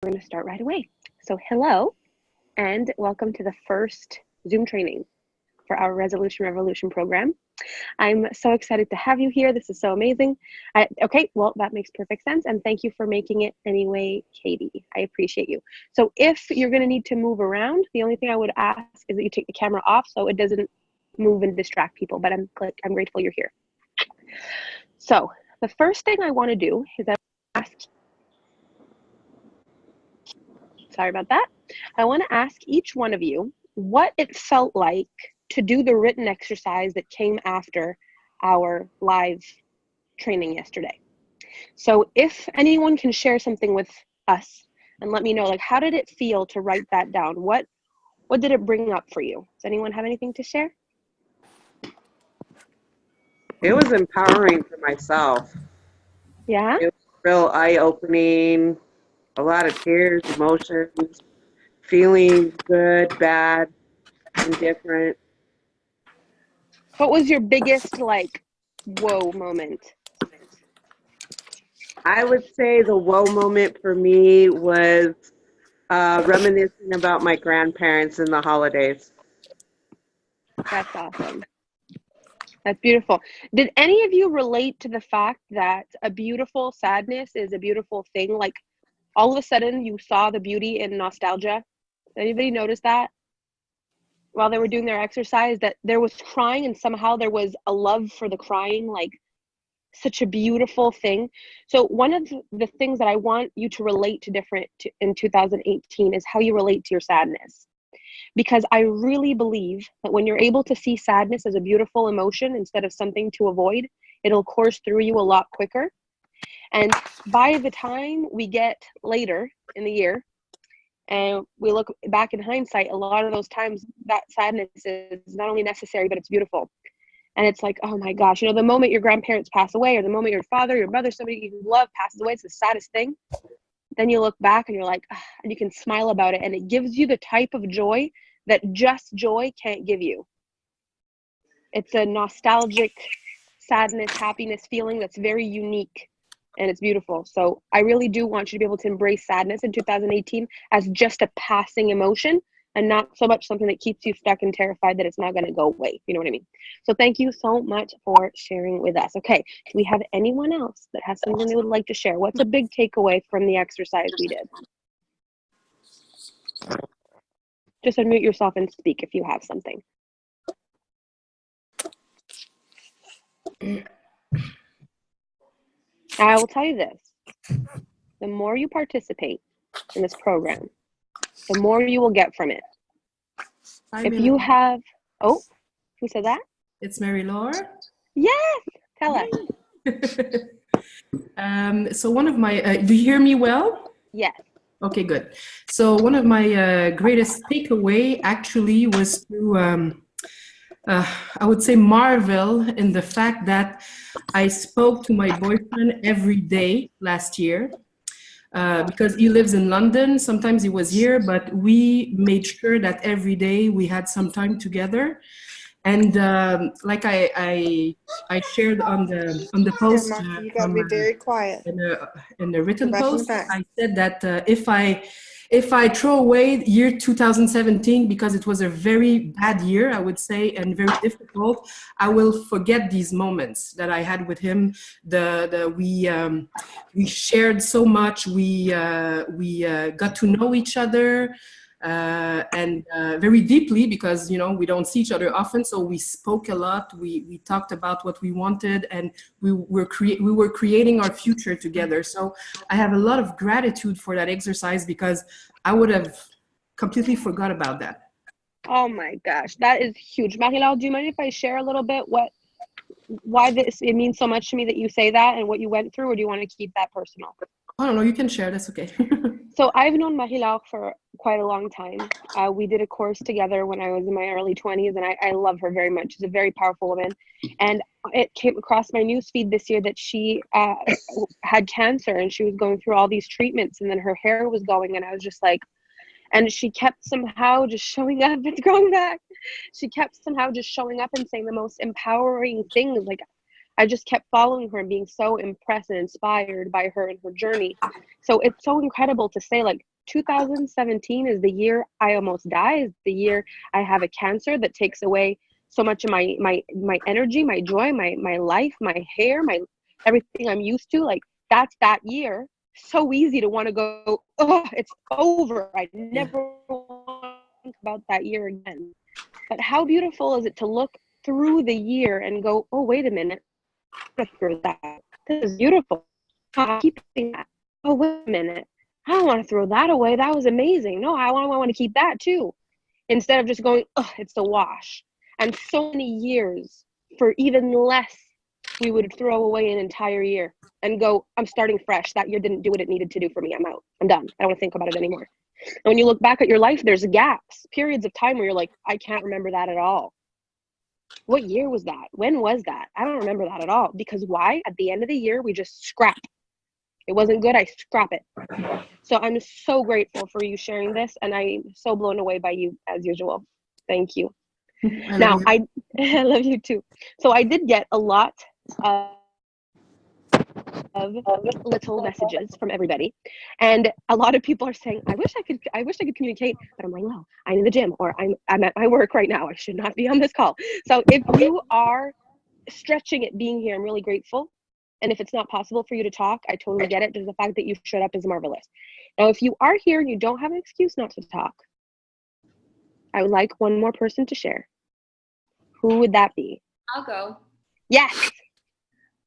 We're going to start right away. So hello and welcome to the first Zoom training for our Resolution Revolution program. I'm so excited to have you here. This is so amazing. Okay, well, that makes perfect sense. And thank you for making it anyway, Katie. I appreciate you. So if you're going to need to move around, the only thing I would ask is that you take the camera off so it doesn't move and distract people. But I'm grateful you're here. So the first thing I want to do is ask. Sorry about that. I want to ask each one of you what it felt like to do the written exercise that came after our live training yesterday. So if anyone can share something with us and let me know, like, how did it feel to write that down? What did it bring up for you? Does anyone have anything to share? It was empowering for myself. Yeah? It was real eye-opening, a lot of tears, emotions, feeling good, bad, indifferent. What was your biggest, like, whoa moment? I would say the whoa moment for me was reminiscing about my grandparents in the holidays. That's awesome. That's beautiful. Did any of you relate to the fact that a beautiful sadness is a beautiful thing? Like, all of a sudden you saw the beauty in nostalgia? Did anybody notice that while they were doing their exercise, that there was crying and somehow there was a love for the crying, like such a beautiful thing? So one of the things that I want you to relate to in 2018 is how you relate to your sadness. Because I really believe that when you're able to see sadness as a beautiful emotion instead of something to avoid, it'll course through you a lot quicker. And by the time we get later in the year and we look back in hindsight, a lot of those times that sadness is not only necessary, but it's beautiful. And it's like, oh my gosh, the moment your grandparents pass away or the moment your father, your mother, somebody you love passes away, it's the saddest thing. Then you look back and you're like, and you can smile about it. And it gives you the type of joy that just joy can't give you. It's a nostalgic sadness, happiness feeling that's very unique and it's beautiful. So I really do want you to be able to embrace sadness in 2018 as just a passing emotion and not so much something that keeps you stuck and terrified that it's not going to go away. You know what I mean? So thank you so much for sharing with us. Okay, do we have anyone else that has something they would like to share? What's a big takeaway from the exercise we did? Just unmute yourself and speak if you have something. I will tell you this. The more you participate in this program, the more you will get from it. If you have, oh, who said that? It's Mary Laura. Yes, tell us. So one of my, do you hear me well? Yes. Okay, good. So one of my greatest takeaway actually was to, I would say, marvel in the fact that I spoke to my boyfriend every day last year. Because he lives in London. Sometimes he was here, but we made sure that every day we had some time together. And like I shared on the post, you got to be very quiet. In the written post, I said that if I throw away year 2017 because it was a very bad year, I would say, and very difficult, I will forget these moments that I had with him. We shared so much. We got to know each other. And very deeply because we don't see each other often, so we spoke a lot. We talked about what we wanted, and we were creating our future together. So I have a lot of gratitude for that exercise because I would have completely forgot about that. Oh my gosh, that is huge. Marie-Laure, do you mind if I share a little bit why it means so much to me that you say that and what you went through, or do you want to keep that personal? I don't know, you can share, that's okay. So I've known Marie-Laure for quite a long time. We did a course together when I was in my early 20s, and I love her very much. She's a very powerful woman. And it came across my newsfeed this year that she had cancer and she was going through all these treatments, and then her hair was going, and I was just like, and she kept somehow just showing up. It's growing back. She kept somehow just showing up and saying the most empowering things. Like, I just kept following her and being so impressed and inspired by her and her journey. So it's so incredible to say, like, 2017 is the year I almost die, is the year I have a cancer that takes away so much of my energy, my joy, my life, my hair, my everything I'm used to. Like, that's that year. So easy to want to go, oh, it's over. I never want to think about that year again. But how beautiful is it to look through the year and go, oh, wait a minute, through that. This is beautiful. I'm keeping that. Oh, wait a minute. I don't want to throw that away. That was amazing. No, I want to keep that too. Instead of just going, oh, it's the wash. And so many years for even less, we would throw away an entire year and go, I'm starting fresh. That year didn't do what it needed to do for me. I'm out. I'm done. I don't want to think about it anymore. And when you look back at your life, there's gaps, periods of time where you're like, I can't remember that at all. What year was that? When was that? I don't remember that at all. Because why? At the end of the year, we just scrap. It wasn't good. I scrap it. So I'm so grateful for you sharing this. And I'm so blown away by you as usual. Thank you. Now, I love you too. So I did get a lot of little messages from everybody, and a lot of people are saying, I wish I could communicate, but I'm like, no, I'm in the gym, or I'm at my work right now. I should not be on this call. So if you are stretching it being here, I'm really grateful. And if it's not possible for you to talk, I totally get it. Just the fact that you showed up is marvelous. Now, if you are here and you don't have an excuse not to talk, I would like one more person to share. Who would that be? I'll go. Yes.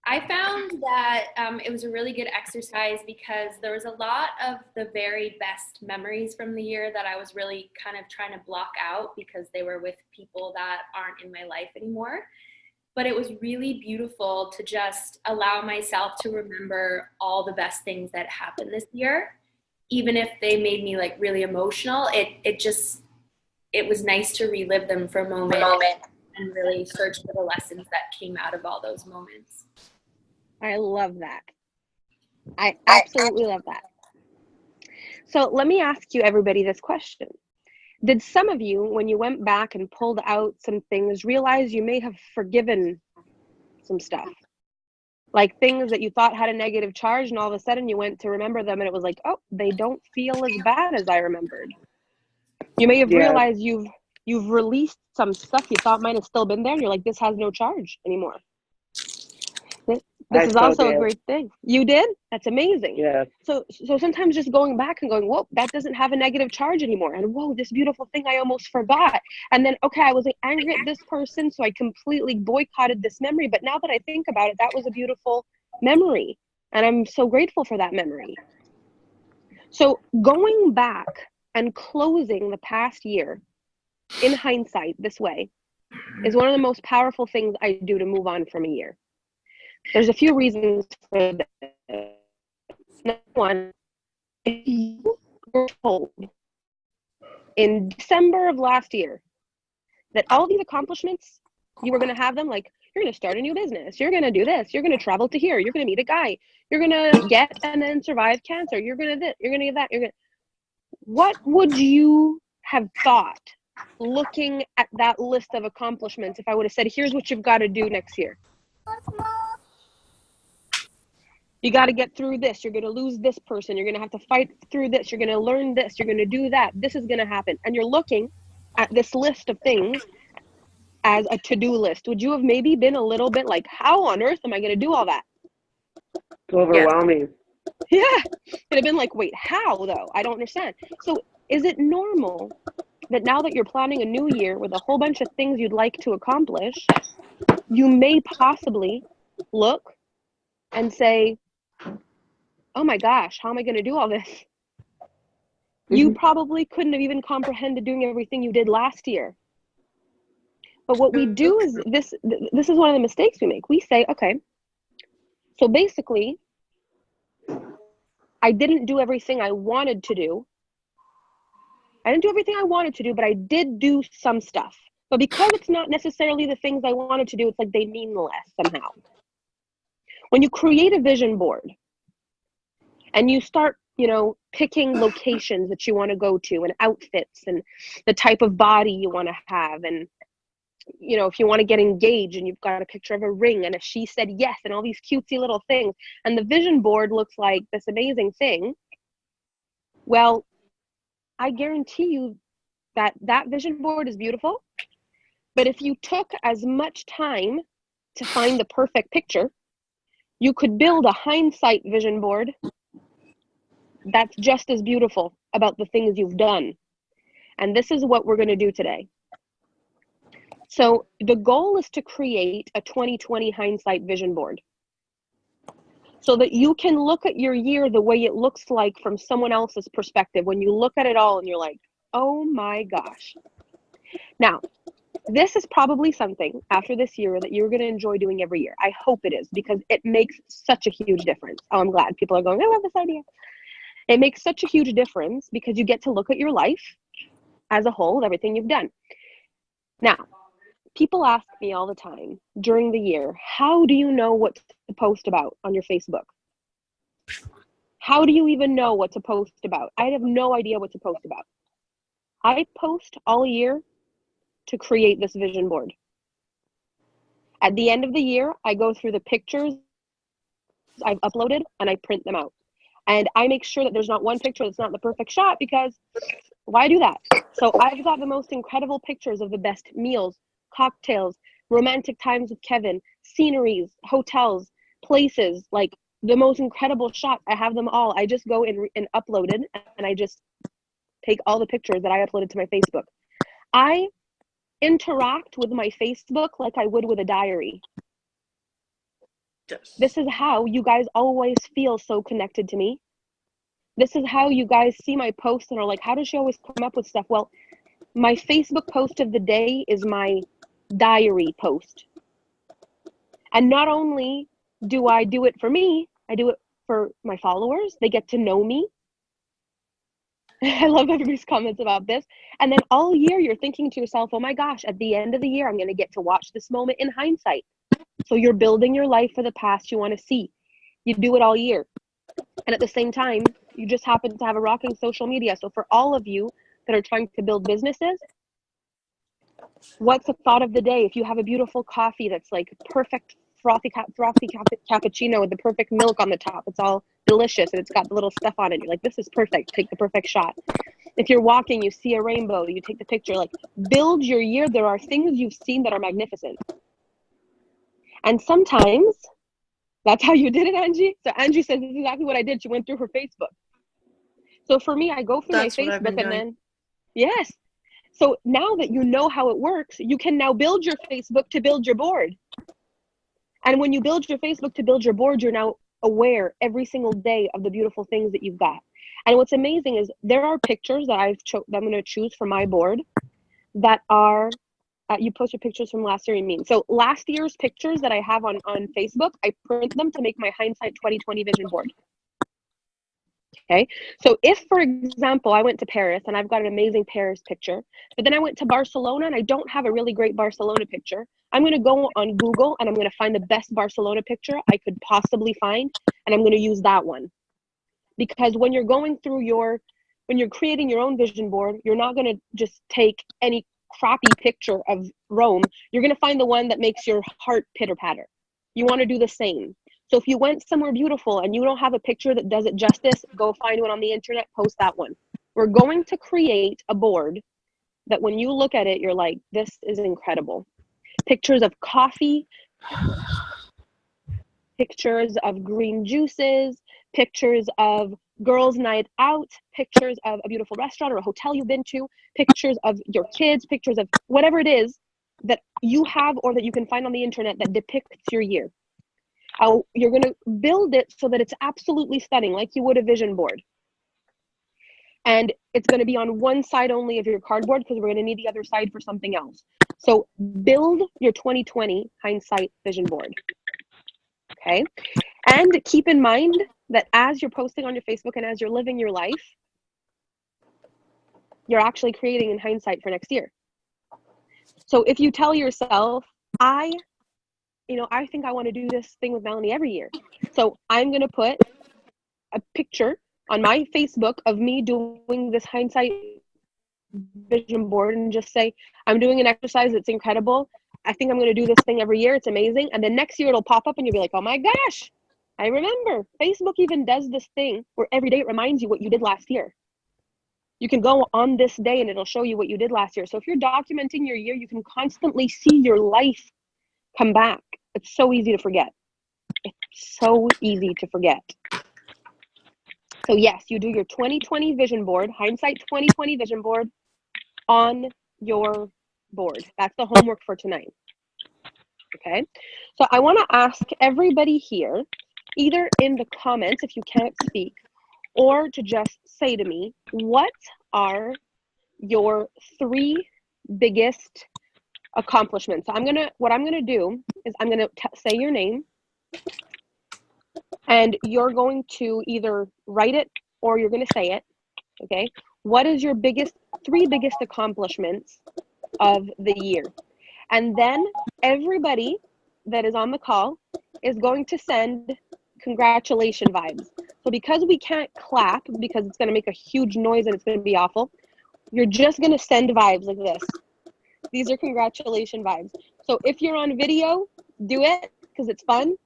I found that it was a really good exercise because there was a lot of the very best memories from the year that I was really kind of trying to block out because they were with people that aren't in my life anymore. But it was really beautiful to just allow myself to remember all the best things that happened this year. Even if they made me like really emotional, it was nice to relive them for a moment and really search for the lessons that came out of all those moments. I love that. I absolutely love that. So let me ask you, everybody, this question. Did some of you, when you went back and pulled out some things, realize you may have forgiven some stuff? Like things that you thought had a negative charge, and all of a sudden you went to remember them and it was like, oh, they don't feel as bad as I remembered. You may have realized you've released some stuff you thought might have still been there, and you're like, this has no charge anymore. This is also a great thing. You did? That's amazing. Yeah. So sometimes just going back and going, whoa, that doesn't have a negative charge anymore. And whoa, this beautiful thing I almost forgot. And then, okay, I was angry at this person, so I completely boycotted this memory. But now that I think about it, that was a beautiful memory. And I'm so grateful for that memory. So going back and closing the past year in hindsight this way is one of the most powerful things I do to move on from a year. There's a few reasons for this. Number one, if you were told in December of last year that all these accomplishments, you were going to have them, like you're going to start a new business, you're going to do this, you're going to travel to here, you're going to meet a guy, you're going to get and then survive cancer, you're going to this, you're going to get that, what would you have thought looking at that list of accomplishments if I would have said, here's what you've got to do next year? You got to get through this. You're going to lose this person. You're going to have to fight through this. You're going to learn this. You're going to do that. This is going to happen. And you're looking at this list of things as a to-do list. Would you have maybe been a little bit like, how on earth am I going to do all that? It's overwhelming. Yeah. It'd have been like, wait, how though? I don't understand. So is it normal that now that you're planning a new year with a whole bunch of things you'd like to accomplish, you may possibly look and say, oh my gosh, how am I going to do all this? You probably couldn't have even comprehended doing everything you did last year. But what we do is this is one of the mistakes we make. We say, okay, so basically, I didn't do everything I wanted to do. I didn't do everything I wanted to do, but I did do some stuff. But because it's not necessarily the things I wanted to do, it's like they mean less somehow. When you create a vision board and you start, picking locations that you want to go to and outfits and the type of body you want to have and you know, if you want to get engaged and you've got a picture of a ring and a she said yes and all these cutesy little things, and the vision board looks like this amazing thing, well, I guarantee you that that vision board is beautiful. But if you took as much time to find the perfect picture, you could build a hindsight vision board that's just as beautiful about the things you've done. And this is what we're going to do today. So the goal is to create a 2020 hindsight vision board so that you can look at your year the way it looks like from someone else's perspective. When you look at it all and you're like, oh my gosh. Now, this is probably something after this year that you're going to enjoy doing every year. I hope it is, because it makes such a huge difference. Oh, I'm glad people are going, I love this idea. It makes such a huge difference because you get to look at your life as a whole, everything you've done. Now, people ask me all the time during the year, how do you know what to post about on your Facebook? How do you even know what to post about? I have no idea what to post about. I post all year to create this vision board. At the end of the year, I go through the pictures I've uploaded and I print them out. And I make sure that there's not one picture that's not the perfect shot, because why do that? So I've got the most incredible pictures of the best meals, cocktails, romantic times with Kevin, sceneries, hotels, places, like the most incredible shots. I have them all. I just go and upload it, and I just take all the pictures that I uploaded to my Facebook. I interact with my Facebook like I would with a diary. Yes. This is how you guys always feel so connected to me. This is how you guys see my posts and are like, how does she always come up with stuff? Well, my Facebook post of the day is my diary post. And not only do I do it for me, I do it for my followers. They get to know me. I love everybody's comments about this. And then all year you're thinking to yourself, oh my gosh, at the end of the year, I'm going to get to watch this moment in hindsight. So you're building your life for the past you want to see. You do it all year. And at the same time, you just happen to have a rocking social media. So for all of you that are trying to build businesses, what's a thought of the day? If you have a beautiful coffee that's like perfect frothy cappuccino with the perfect milk on the top, it's all delicious and it's got the little stuff on it. You're like, this is perfect. Take the perfect shot. If you're walking, you see a rainbow, you take the picture. Like, build your year. There are things you've seen that are magnificent. And sometimes that's how you did it, Angie. So Angie says this is exactly what I did. She went through her Facebook. So for me, I go through my Facebook and then, yes. So now that you know how it works, you can now build your Facebook to build your board. And when you build your Facebook to build your board, you're now aware every single day of the beautiful things that you've got. And what's amazing is there are pictures that I'm going to choose for my board that are, you post your pictures from last year, you mean. So last year's pictures that I have on Facebook, I print them to make my hindsight 2020 vision board. Okay, so if, for example, I went to Paris and I've got an amazing Paris picture, but then I went to Barcelona and I don't have a really great Barcelona picture, I'm going to go on Google and I'm going to find the best Barcelona picture I could possibly find, and I'm going to use that one. Because when you're going through when you're creating your own vision board, you're not going to just take any crappy picture of Rome. You're going to find the one that makes your heart pitter patter. You want to do the same. So if you went somewhere beautiful and you don't have a picture that does it justice, go find one on the internet, post that one. We're going to create a board that when you look at it, you're like, this is incredible. Pictures of coffee, pictures of green juices, pictures of girls' night out, pictures of a beautiful restaurant or a hotel you've been to, pictures of your kids, pictures of whatever it is that you have or that you can find on the internet that depicts your year. You're going to build it so that it's absolutely stunning, like you would a vision board. And it's going to be on one side only of your cardboard because we're going to need the other side for something else. So build your 2020 hindsight vision board. Okay. And keep in mind that as you're posting on your Facebook and as you're living your life, you're actually creating in hindsight for next year. So if you tell yourself, I think I want to do this thing with Melanie every year. So I'm going to put a picture on my Facebook of me doing this hindsight vision board and just say, I'm doing an exercise that's incredible. I think I'm going to do this thing every year. It's amazing. And then next year it'll pop up and you'll be like, oh my gosh, I remember. Facebook even does this thing where every day it reminds you what you did last year. You can go on this day and it'll show you what you did last year. So if you're documenting your year, you can constantly see your life come back. It's so easy to forget. It's so easy to forget. So yes, you do your 2020 vision board, hindsight 2020 vision board on your board. That's the homework for tonight. Okay. So I want to ask everybody here, either in the comments if you can't speak, or to just say to me, what are your 3 biggest accomplishments? So what I'm gonna do is I'm gonna say your name, and you're going to either write it or you're gonna say it. Okay. What is your 3 biggest accomplishments of the year? And then everybody that is on the call is going to send congratulation vibes. So because we can't clap because it's going to make a huge noise and it's going to be awful, you're just going to send vibes like this. These are congratulation vibes. So if you're on video, do it because it's fun.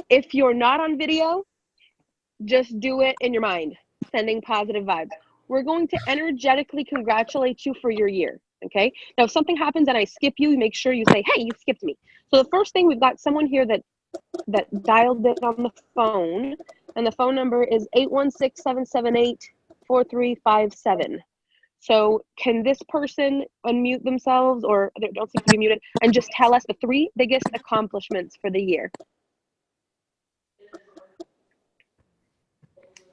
If you're not on video, just do it in your mind, sending positive vibes. We're going to energetically congratulate you for your year. Okay. Now, if something happens and I skip you, make sure you say, hey, you skipped me. So the first thing, we've got someone here that dialed it on the phone, and the phone number is 816-778-4357. So can this person unmute themselves, or they don't seem to be muted, and just tell us the 3 biggest accomplishments for the year?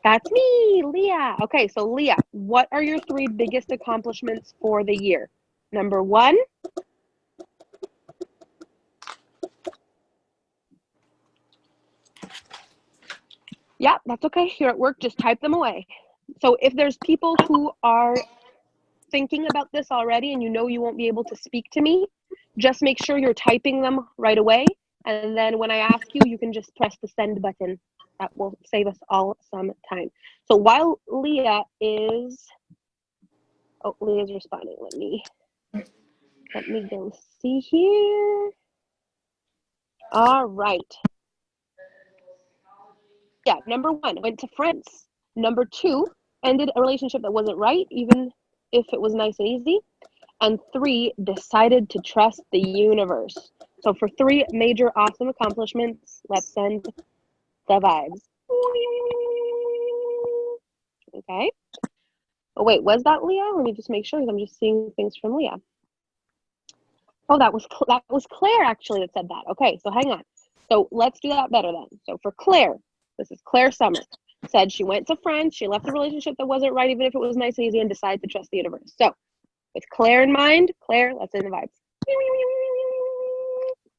That's me, Leah. Okay, so Leah, what are your 3 biggest accomplishments for the year? Number 1. Yeah, that's okay. You're at work, just type them away. So if there's people who are thinking about this already and you know you won't be able to speak to me, just make sure you're typing them right away. And then when I ask you, you can just press the send button. That will save us all some time. So while Leah's responding. Let me go see here. All right. Yeah, number 1, went to France. Number 2, ended a relationship that wasn't right, even if it was nice and easy. And 3, decided to trust the universe. So for 3 major awesome accomplishments, let's send the vibes. Okay. Oh wait, was that Leah? Let me just make sure, because I'm just seeing things from Leah. Oh, that was Claire actually that said that. Okay, so hang on. So let's do that better then. So for Claire, this is Claire Summer, said she went to France, she left a relationship that wasn't right, even if it was nice and easy, and decided to trust the universe. So with Claire in mind, Claire, let's send the vibes.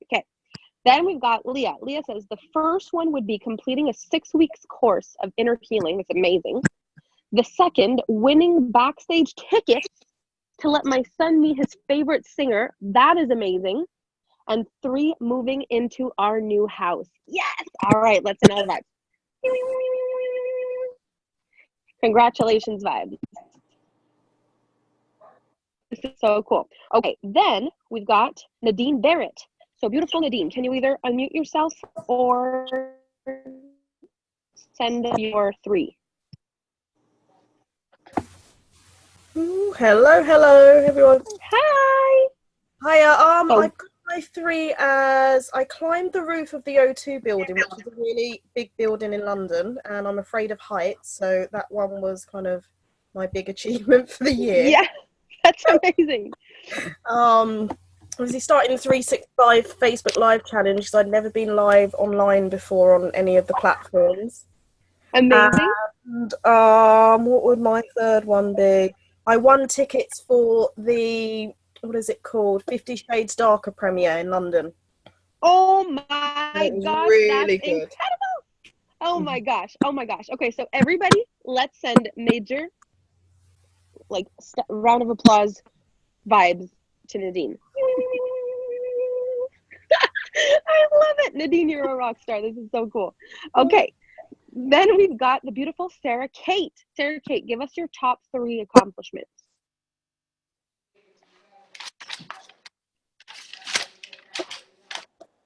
Okay. Then we've got Leah. Leah says the first one would be completing a 6 weeks course of inner healing. It's amazing. The second, winning backstage tickets to let my son meet his favorite singer. That is amazing. And 3, moving into our new house. Yes. All right. Let's send all the vibes. Congratulations, vibes. This is so cool. Okay. Then we've got Nadine Barrett. So beautiful, Nadine. Can you either unmute yourself or send your 3? Ooh, hello, everyone. Hi. Hiya. Oh. I've got my 3 as I climbed the roof of the O2 building, which is a really big building in London, and I'm afraid of heights, so that one was kind of my big achievement for the year. Yeah, that's amazing. Obviously starting the 365 Facebook Live challenge, because I'd never been live online before on any of the platforms. Amazing. And what would my 3rd one be? I won tickets for the, what is it called, 50 Shades Darker premiere in London. Oh my gosh, really that's good. incredible. Oh my gosh. Okay, so everybody, let's send major, round of applause vibes to Nadine. I love it. Nadine, you're a rock star. This is so cool. Okay. Then we've got the beautiful Sarah Kate. Sarah Kate, give us your top 3 accomplishments.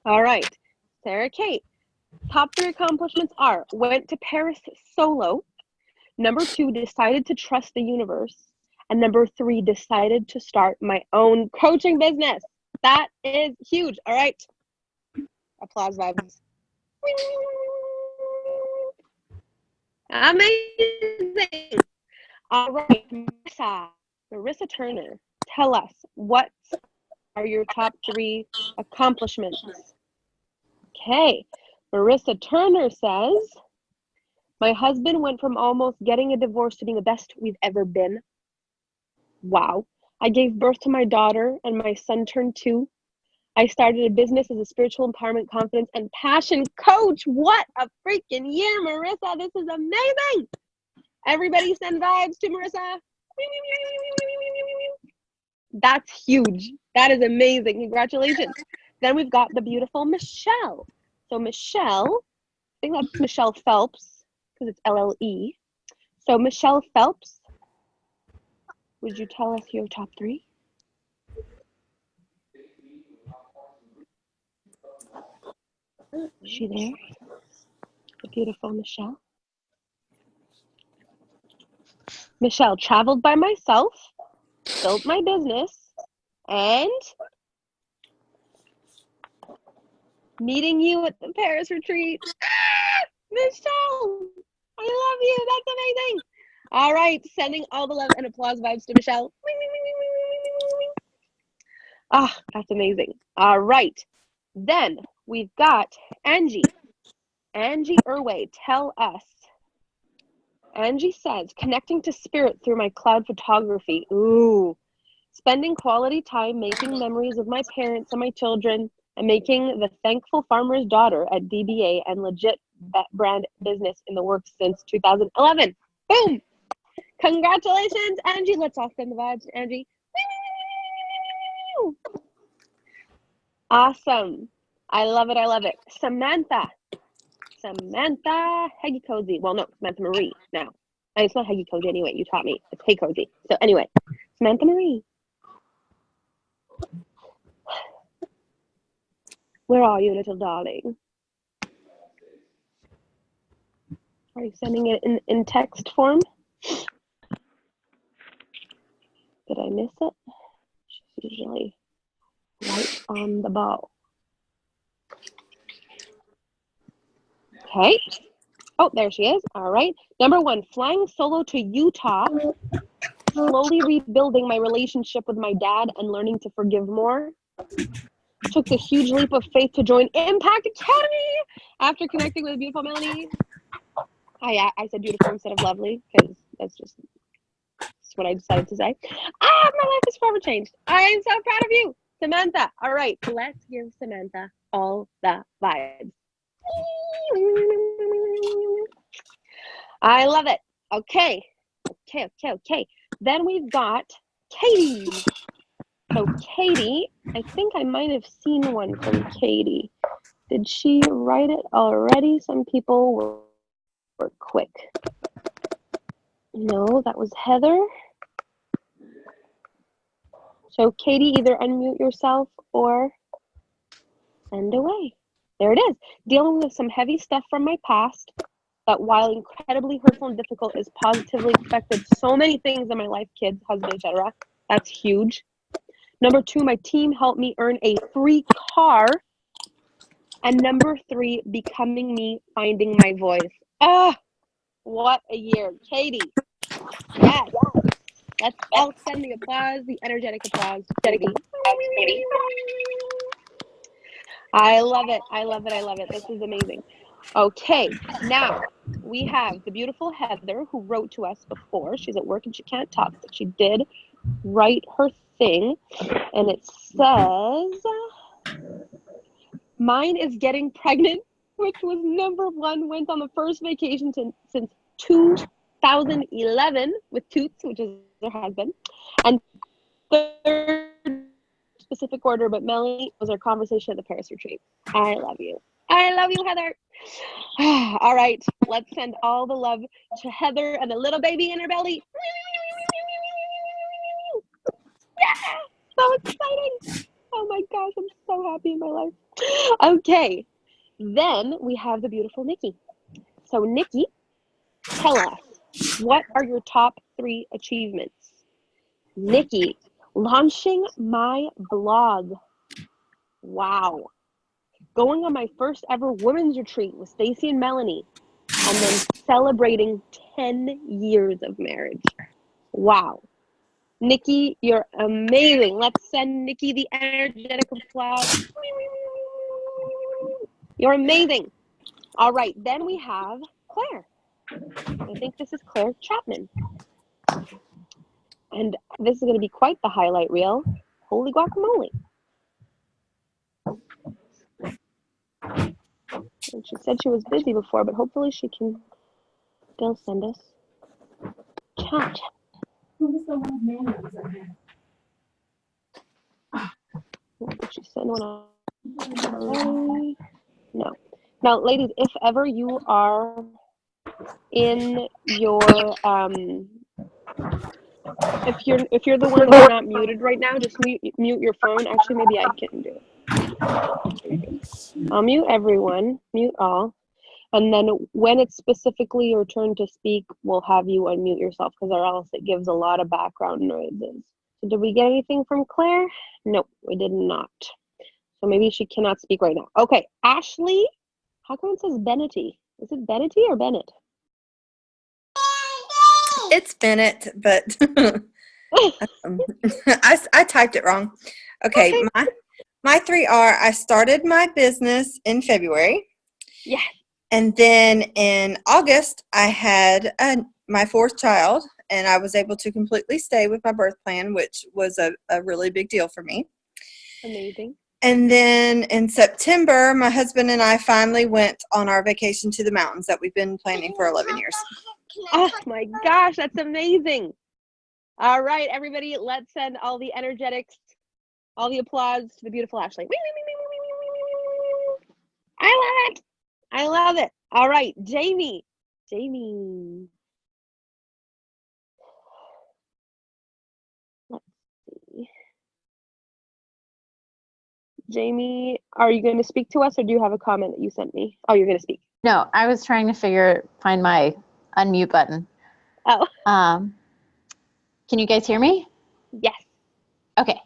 All right. Sarah Kate. Top 3 accomplishments are went to Paris solo. Number 2, decided to trust the universe. And number 3, decided to start my own coaching business. That is huge. All right. Applause vibes. Amazing. All right, Marissa Turner, tell us, what are your top 3 accomplishments? Okay, Marissa Turner says, my husband went from almost getting a divorce to being the best we've ever been. Wow. I gave birth to my daughter and my son turned 2. I started a business as a spiritual empowerment, confidence, and passion coach. What a freaking year, Marissa. This is amazing. Everybody send vibes to Marissa. That's huge. That is amazing. Congratulations. Then we've got the beautiful Michelle. So Michelle, I think that's Michelle Phelps because it's LLE. So Michelle Phelps, would you tell us your top 3? Is she there? The beautiful Michelle. Michelle, traveled by myself, built my business, and meeting you at the Paris retreat. Ah, Michelle, I love you. That's amazing. All right, sending all the love and applause vibes to Michelle. Ah, that's amazing. All right. Then we've got Angie. Angie Irway, tell us. Angie says, connecting to spirit through my cloud photography. Ooh. Spending quality time making memories of my parents and my children, and making the thankful farmer's daughter at DBA and legit brand business in the works since 2011. Boom! Congratulations, Angie. Let's all send the vibes, Angie. Awesome. I love it. I love it. Samantha, Heggy Cozy. Well, no, Samantha Marie now. And it's not Heggy Cozy anyway. You taught me. It's Hey Cozy. So anyway, Samantha Marie. Where are you, little darling? Are you sending it in text form? Did I miss it? She's usually right on the ball. Okay. Oh, there she is. All right. Number 1, flying solo to Utah, slowly rebuilding my relationship with my dad and learning to forgive more. Took the huge leap of faith to join Impact Academy after connecting with beautiful Melanie. I said beautiful instead of lovely because that's just what I decided to say. My life is forever changed. I am so proud of you, Samantha. All right, let's give Samantha all the vibes. I love it. Okay. Then we've got Katie. So Katie, I think I might have seen one from Katie. Did she write it already? Some people were quick. No, that was Heather. So Katie, either unmute yourself or send away. There it is. Dealing with some heavy stuff from my past that, while incredibly hurtful and difficult, is positively affected so many things in my life, kids, husband, etc. That's huge. Number 2, my team helped me earn a free car. And number 3, becoming me, finding my voice. Ah, what a year. Katie, yes. Let's all send the applause, the energetic applause to Katie. I love it. I love it. I love it. This is amazing. Okay, now we have the beautiful Heather who wrote to us before. She's at work and she can't talk, but she did write her thing. And it says, mine is getting pregnant, which was number 1, went on the first vacation since 2011 with Toots, which is her husband. And third specific order, but Melanie was our conversation at the Paris retreat. I love you. I love you, Heather. All right, let's send all the love to Heather and the little baby in her belly. Yeah, so exciting. Oh my gosh, I'm so happy in my life. Okay. Then we have the beautiful Nikki. So Nikki, tell us, what are your top 3 achievements? Nikki, launching my blog. Wow. Going on my first ever women's retreat with Stacy and Melanie, and then celebrating 10 years of marriage. Wow. Nikki, you're amazing. Let's send Nikki the energetic applause. You're amazing. All right, then we have Claire. I think this is Claire Chapman. And this is going to be quite the highlight reel. Holy guacamole. And she said she was busy before, but hopefully she can still send us chat. Did she send one on? No. Now, ladies, if ever you are in your if you're the one that's not muted right now, just mute your phone. Actually, maybe I can do it. I'll mute everyone, mute all, and then when it's specifically your turn to speak, we'll have you unmute yourself, because or else it gives a lot of background noises. So did we get anything from Claire? No, we did not. So maybe she cannot speak right now. Okay, Ashley, how come it says Bennetty? Is it Bennetty or Bennett? It's Bennett, but I typed it wrong. Okay, my 3 are: I started my business in February. Yes. And then in August, I had my 4th child, and I was able to completely stay with my birth plan, which was a really big deal for me. Amazing. And then in September, my husband and I finally went on our vacation to the mountains that we've been planning for 11 years. Oh my gosh, that's amazing. All right, everybody, let's send all the energetics, all the applause to the beautiful Ashley. I love it. I love it. All right, Jamie. Jamie. Let's see. Jamie, are you going to speak to us, or do you have a comment that you sent me? Oh, you're going to speak. No, I was trying to find my unmute button. Oh. Can you guys hear me? Yes. Okay.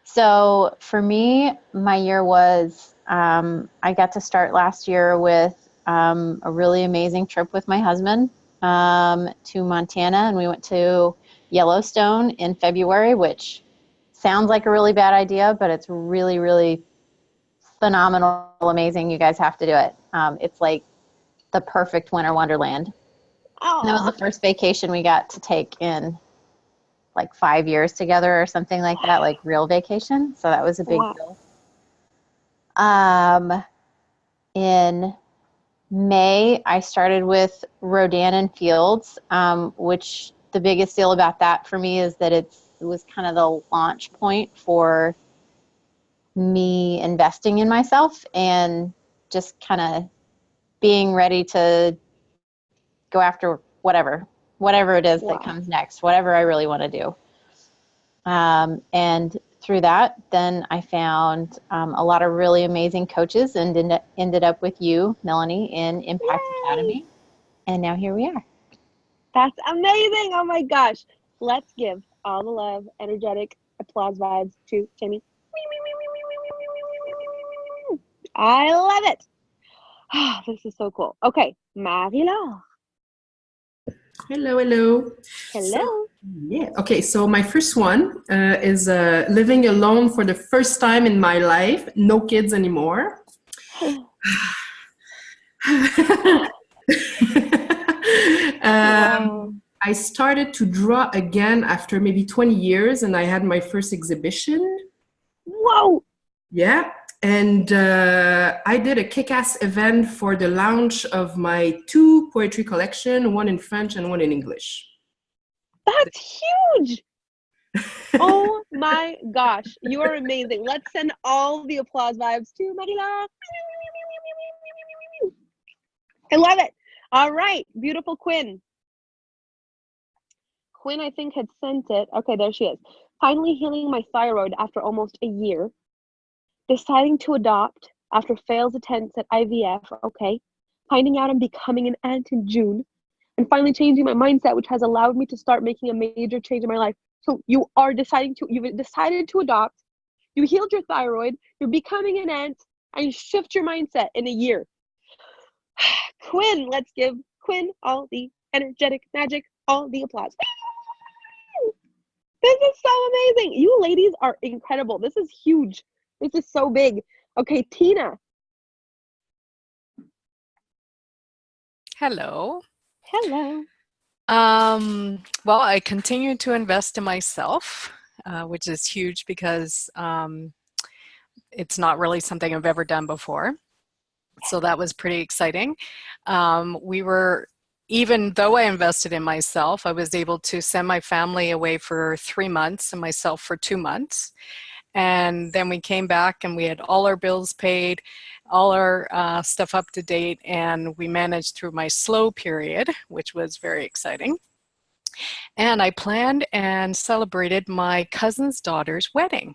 So for me, my year was, I got to start last year with a really amazing trip with my husband to Montana, and we went to Yellowstone in February, which sounds like a really bad idea, but it's really, really phenomenal, amazing. You guys have to do it. It's like the perfect winter wonderland. Oh. And that was the first vacation we got to take in like 5 years together or something like that, like real vacation. So that was a big deal. In May, I started with Rodan and Fields, which the biggest deal about that for me is that it was kind of the launch point for me investing in myself and just kind of being ready to go after whatever it is that comes next, whatever I really want to do. And through that, then I found a lot of really amazing coaches and ended up with you, Melanie, in Impact Academy. And now here we are. That's amazing. Oh my gosh. Let's give all the love, energetic applause vibes to Jamie. I love it. Oh, this is so cool. Okay, Marie-Laure. Hello, hello. Hello. Yeah. Okay. So my first one is living alone for the first time in my life. No kids anymore. Wow. I started to draw again after maybe 20 years, and I had my first exhibition. Whoa. Yeah. And I did a kick-ass event for the launch of my 2 poetry collection, one in French and one in English. That's huge. Oh my gosh. You are amazing. Let's send all the applause vibes to Marie-Laure. I love it. All right. Beautiful Quinn. Quinn, I think, had sent it. Okay, there she is. Finally healing my thyroid after almost a year. Deciding to adopt after failed attempts at IVF, okay, finding out I'm becoming an aunt in June, and finally changing my mindset, which has allowed me to start making a major change in my life. So you've decided to adopt, you healed your thyroid, you're becoming an aunt, and you shift your mindset in a year. Quinn, let's give Quinn all the energetic magic, all the applause. This is so amazing. You ladies are incredible. This is huge. This is so big. Okay, Tina. Hello. Hello. Well, I continue to invest in myself, which is huge because it's not really something I've ever done before. So that was pretty exciting. Even though I invested in myself, I was able to send my family away for 3 months and myself for 2 months. And then we came back and we had all our bills paid, all our stuff up to date, and we managed through my slow period, which was very exciting. And I planned and celebrated my cousin's daughter's wedding.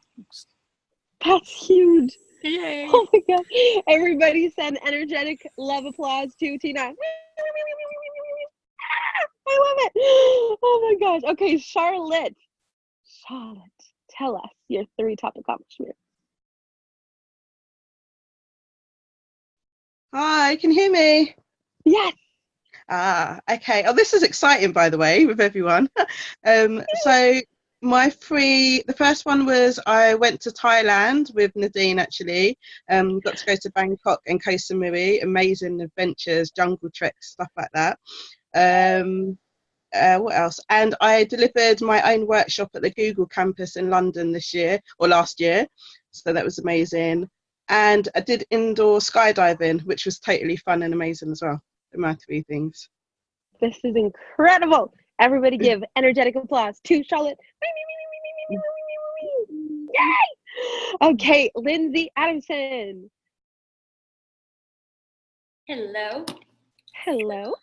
That's huge. Yay. Oh my God. Everybody send energetic love applause to Tina. I love it. Oh my gosh. Okay, Charlotte. Charlotte, tell us your 3 top accomplishments. Hi, can you hear me? Yes. Okay. Oh, this is exciting, by the way, with everyone. So the first one was I went to Thailand with Nadine, actually. Got to go to Bangkok and Koh Samui, amazing adventures, jungle treks, stuff like that. What else? And I delivered my own workshop at the Google campus in London last year. So that was amazing. And I did indoor skydiving, which was totally fun and amazing as well. My 3 things. This is incredible. Everybody give energetic applause to Charlotte. Yay! Okay, Lindsay Adamson. Hello. Hello.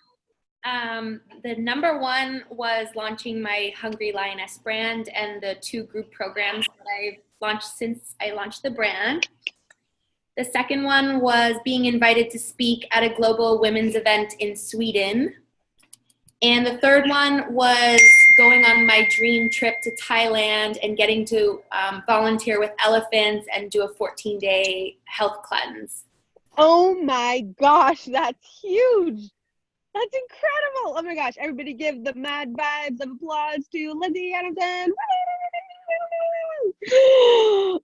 The number 1 was launching my Hungry Lioness brand and the 2 group programs that I've launched since I launched the brand. The second one was being invited to speak at a global women's event in Sweden. And the third one was going on my dream trip to Thailand and getting to volunteer with elephants and do a 14-day health cleanse. Oh my gosh, that's huge. That's incredible. Oh my gosh, everybody give the mad vibes of applause to Lindsay Adamson.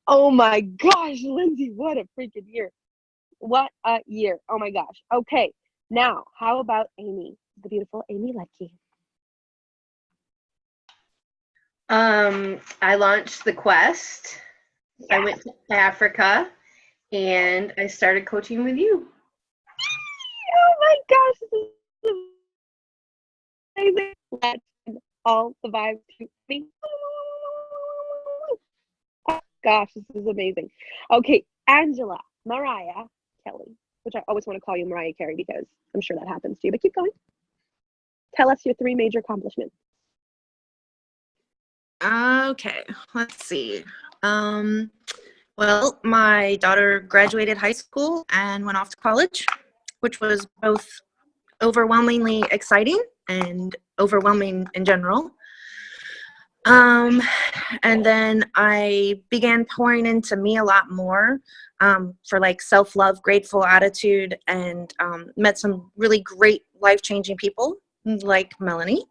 Oh my gosh, Lindsay, what a freaking year. What a year. Oh my gosh. Okay, now how about Amy, the beautiful Amy Leckie? I launched The Quest. Yes. I went to Africa and I started coaching with you. Oh my gosh, this is amazing. Let's send all the vibes to me. Oh gosh, this is amazing. Okay, Angela Mariah Kelly, which I always want to call you Mariah Carey because I'm sure that happens to you, but keep going. Tell us your 3 major accomplishments. Okay, let's see. Well, my daughter graduated high school and went off to college, which was both overwhelmingly exciting and overwhelming in general. And then I began pouring into me a lot more for like self-love, grateful attitude, and met some really great life-changing people like Melanie.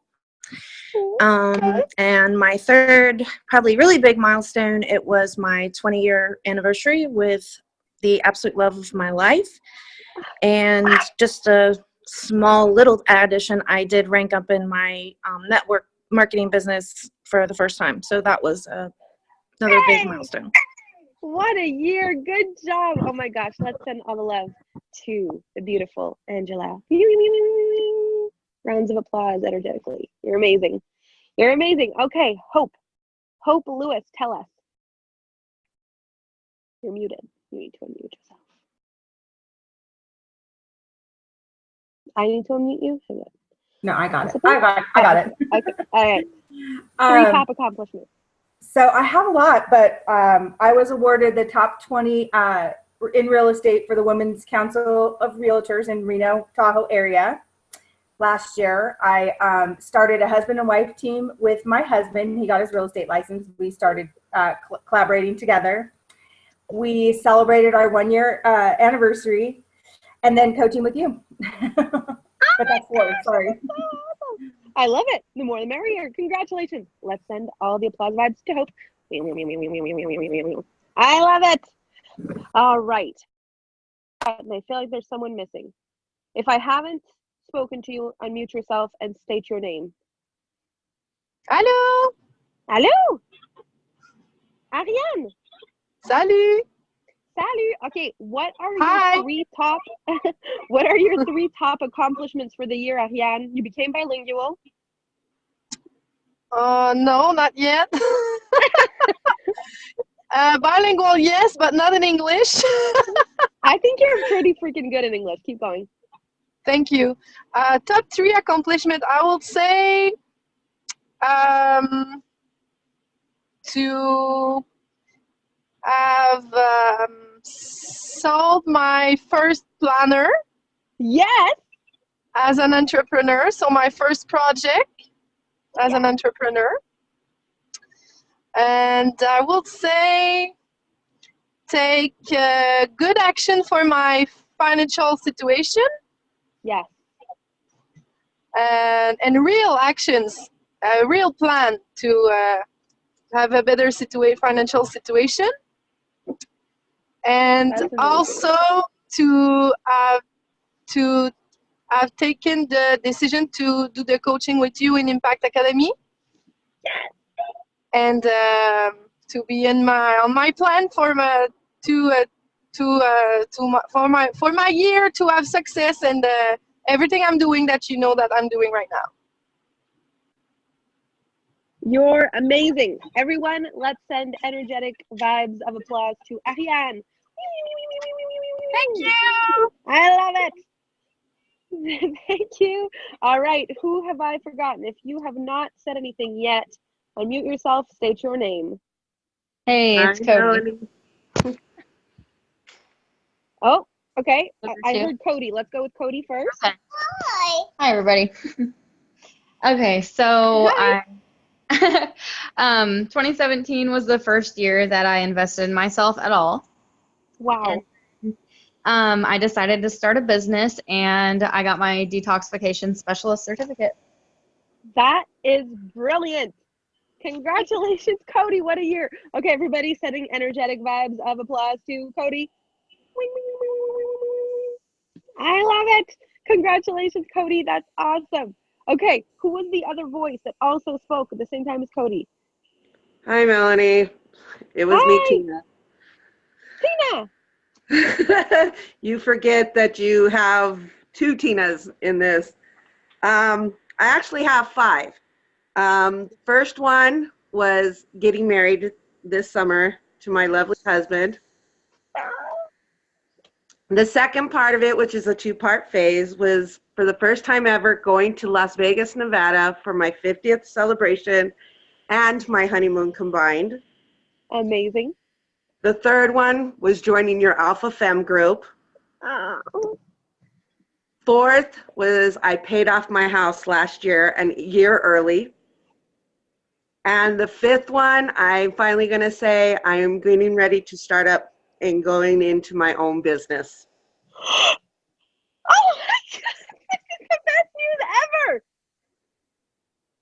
And my third, probably really big milestone, it was my 20-year anniversary with the absolute love of my life. And just a small little addition, I did rank up in my network marketing business for the first time. So that was another big milestone. What a year. Good job. Oh my gosh. Let's send all the love to the beautiful Angela. Rounds of applause energetically. You're amazing. You're amazing. Okay, Hope. Hope Lewis, tell us. You're muted. You need to unmute yourself. I need to unmute you? Hang on. No, I got it. I got it. Okay. All right. 3 top accomplishments. So I have a lot, but I was awarded the top 20 in real estate for the Women's Council of Realtors in Reno, Tahoe area. Last year, I started a husband and wife team with my husband. He got his real estate license. We started collaborating together. We celebrated our 1-year anniversary, and then coaching with you. But that's 4, sorry. I love it. The more the merrier. Congratulations. Let's send all the applause vibes to Hope. I love it. All right. And I feel like there's someone missing. If I haven't spoken to you, unmute yourself and state your name. Allô? Allô? Ariane. Salut. Salut. Okay, what are Hi. your 3 top what are your 3 top accomplishments for the year, Ariane? You became bilingual. No, not yet. Bilingual, yes, but not in English. I think you're pretty freaking good in English. Keep going. Thank you. Top 3 accomplishment, I would say to have sold my first planner. Yes. As an entrepreneur, so my first project as an entrepreneur. And I would say take good action for my financial situation. Yes. And real actions, a real plan to have a better financial situation. And also I've taken the decision to do the coaching with you in Impact Academy. And to be on my plan for my year to have success and everything I'm doing that you know that I'm doing right now. You're amazing. Everyone, let's send energetic vibes of applause to Ariane. Thank you. I love it. Thank you. All right, who have I forgotten? If you have not said anything yet, unmute yourself, state your name. Hey, it's Cody. Oh, okay. Number I 2. heard Cody. Let's go with Cody first. Okay. Hi, everybody. Okay, so Hi. 2017 was the first year that I invested in myself at all. Wow. And, I decided to start a business, and I got my detoxification specialist certificate. That is brilliant. Congratulations, Cody. What a year. Okay, everybody sending energetic vibes of applause to Cody. I love it. Congratulations, Cody. That's awesome. Okay, who was the other voice that also spoke at the same time as Cody? Hi, Melanie. It was me, Tina. Tina. You forget that you have 2 Tinas in this. I actually have 5. The first one was getting married this summer to my lovely husband. The second part of it, which is a 2-part phase, was for the first time ever going to Las Vegas, Nevada for my 50th celebration and my honeymoon combined. Amazing. The third one was joining your Alpha Femme group. Oh. Fourth was I paid off my house last year, a year early. And the 5th one, I'm finally going to say I am getting ready to start up and going into my own business. Oh my God, this is the best news ever.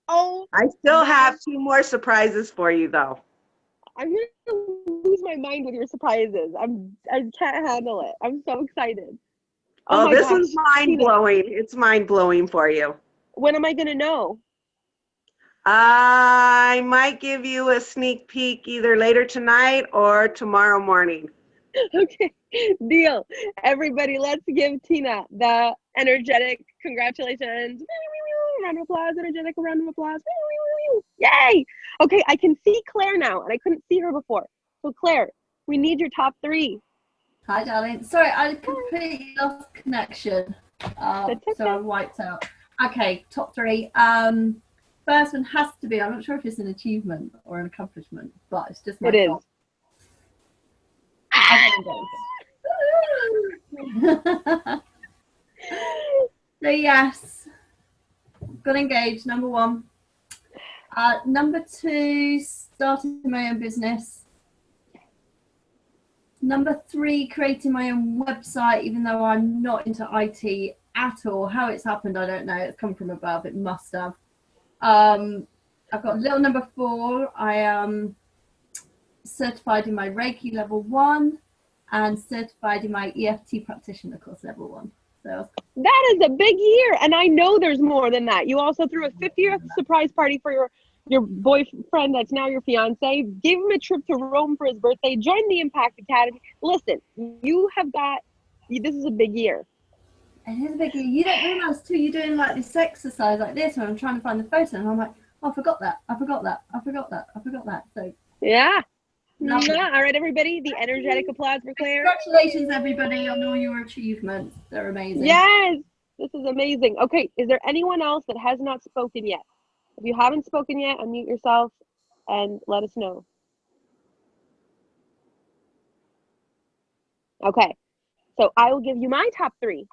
Oh, I still have 2 more surprises for you, though. I'm going to lose my mind with your surprises. I can't handle it. I'm so excited. Oh, my this gosh. is mind-blowing. It's mind-blowing for you. When am I going to know? I might give you a sneak peek either later tonight or tomorrow morning. Okay, deal. Everybody, let's give Tina the energetic congratulations. Round of applause, energetic round of applause. Yay! Okay, I can see Claire now, and I couldn't see her before. So Claire, we need your top 3. Hi, darling. Sorry, I completely lost connection. So I wiped out. Okay, top 3. First one has to be, I'm not sure if it's an achievement or an accomplishment, but it's just my It is. top. So yes, got engaged, number one. Number two, starting my own business. Number three, creating my own website, even though I'm not into IT at all. How it's happened, I don't know. It's come from above. It must have. I've got little number four. I am certified in my Reiki level 1 and certified in my EFT practitioner course level 1. So that is a big year, and I know there's more than that. You also threw a 50th surprise party for your boyfriend that's now your fiance. Gave him a trip to Rome for his birthday. Joined the Impact Academy. Listen, you have got. This is a big year. It is a big year. You don't realize too. You're doing like this exercise like this, and I'm trying to find the photo, and I'm like, oh, I forgot that. I forgot that. I forgot that. I forgot that. So yeah. Lovely. All right, everybody. The energetic applause for Claire. Congratulations, everybody, on all your achievements. They're amazing. Yes, this is amazing. Okay, is there anyone else that has not spoken yet? If you haven't spoken yet, unmute yourself and let us know. Okay, so I will give you my top three.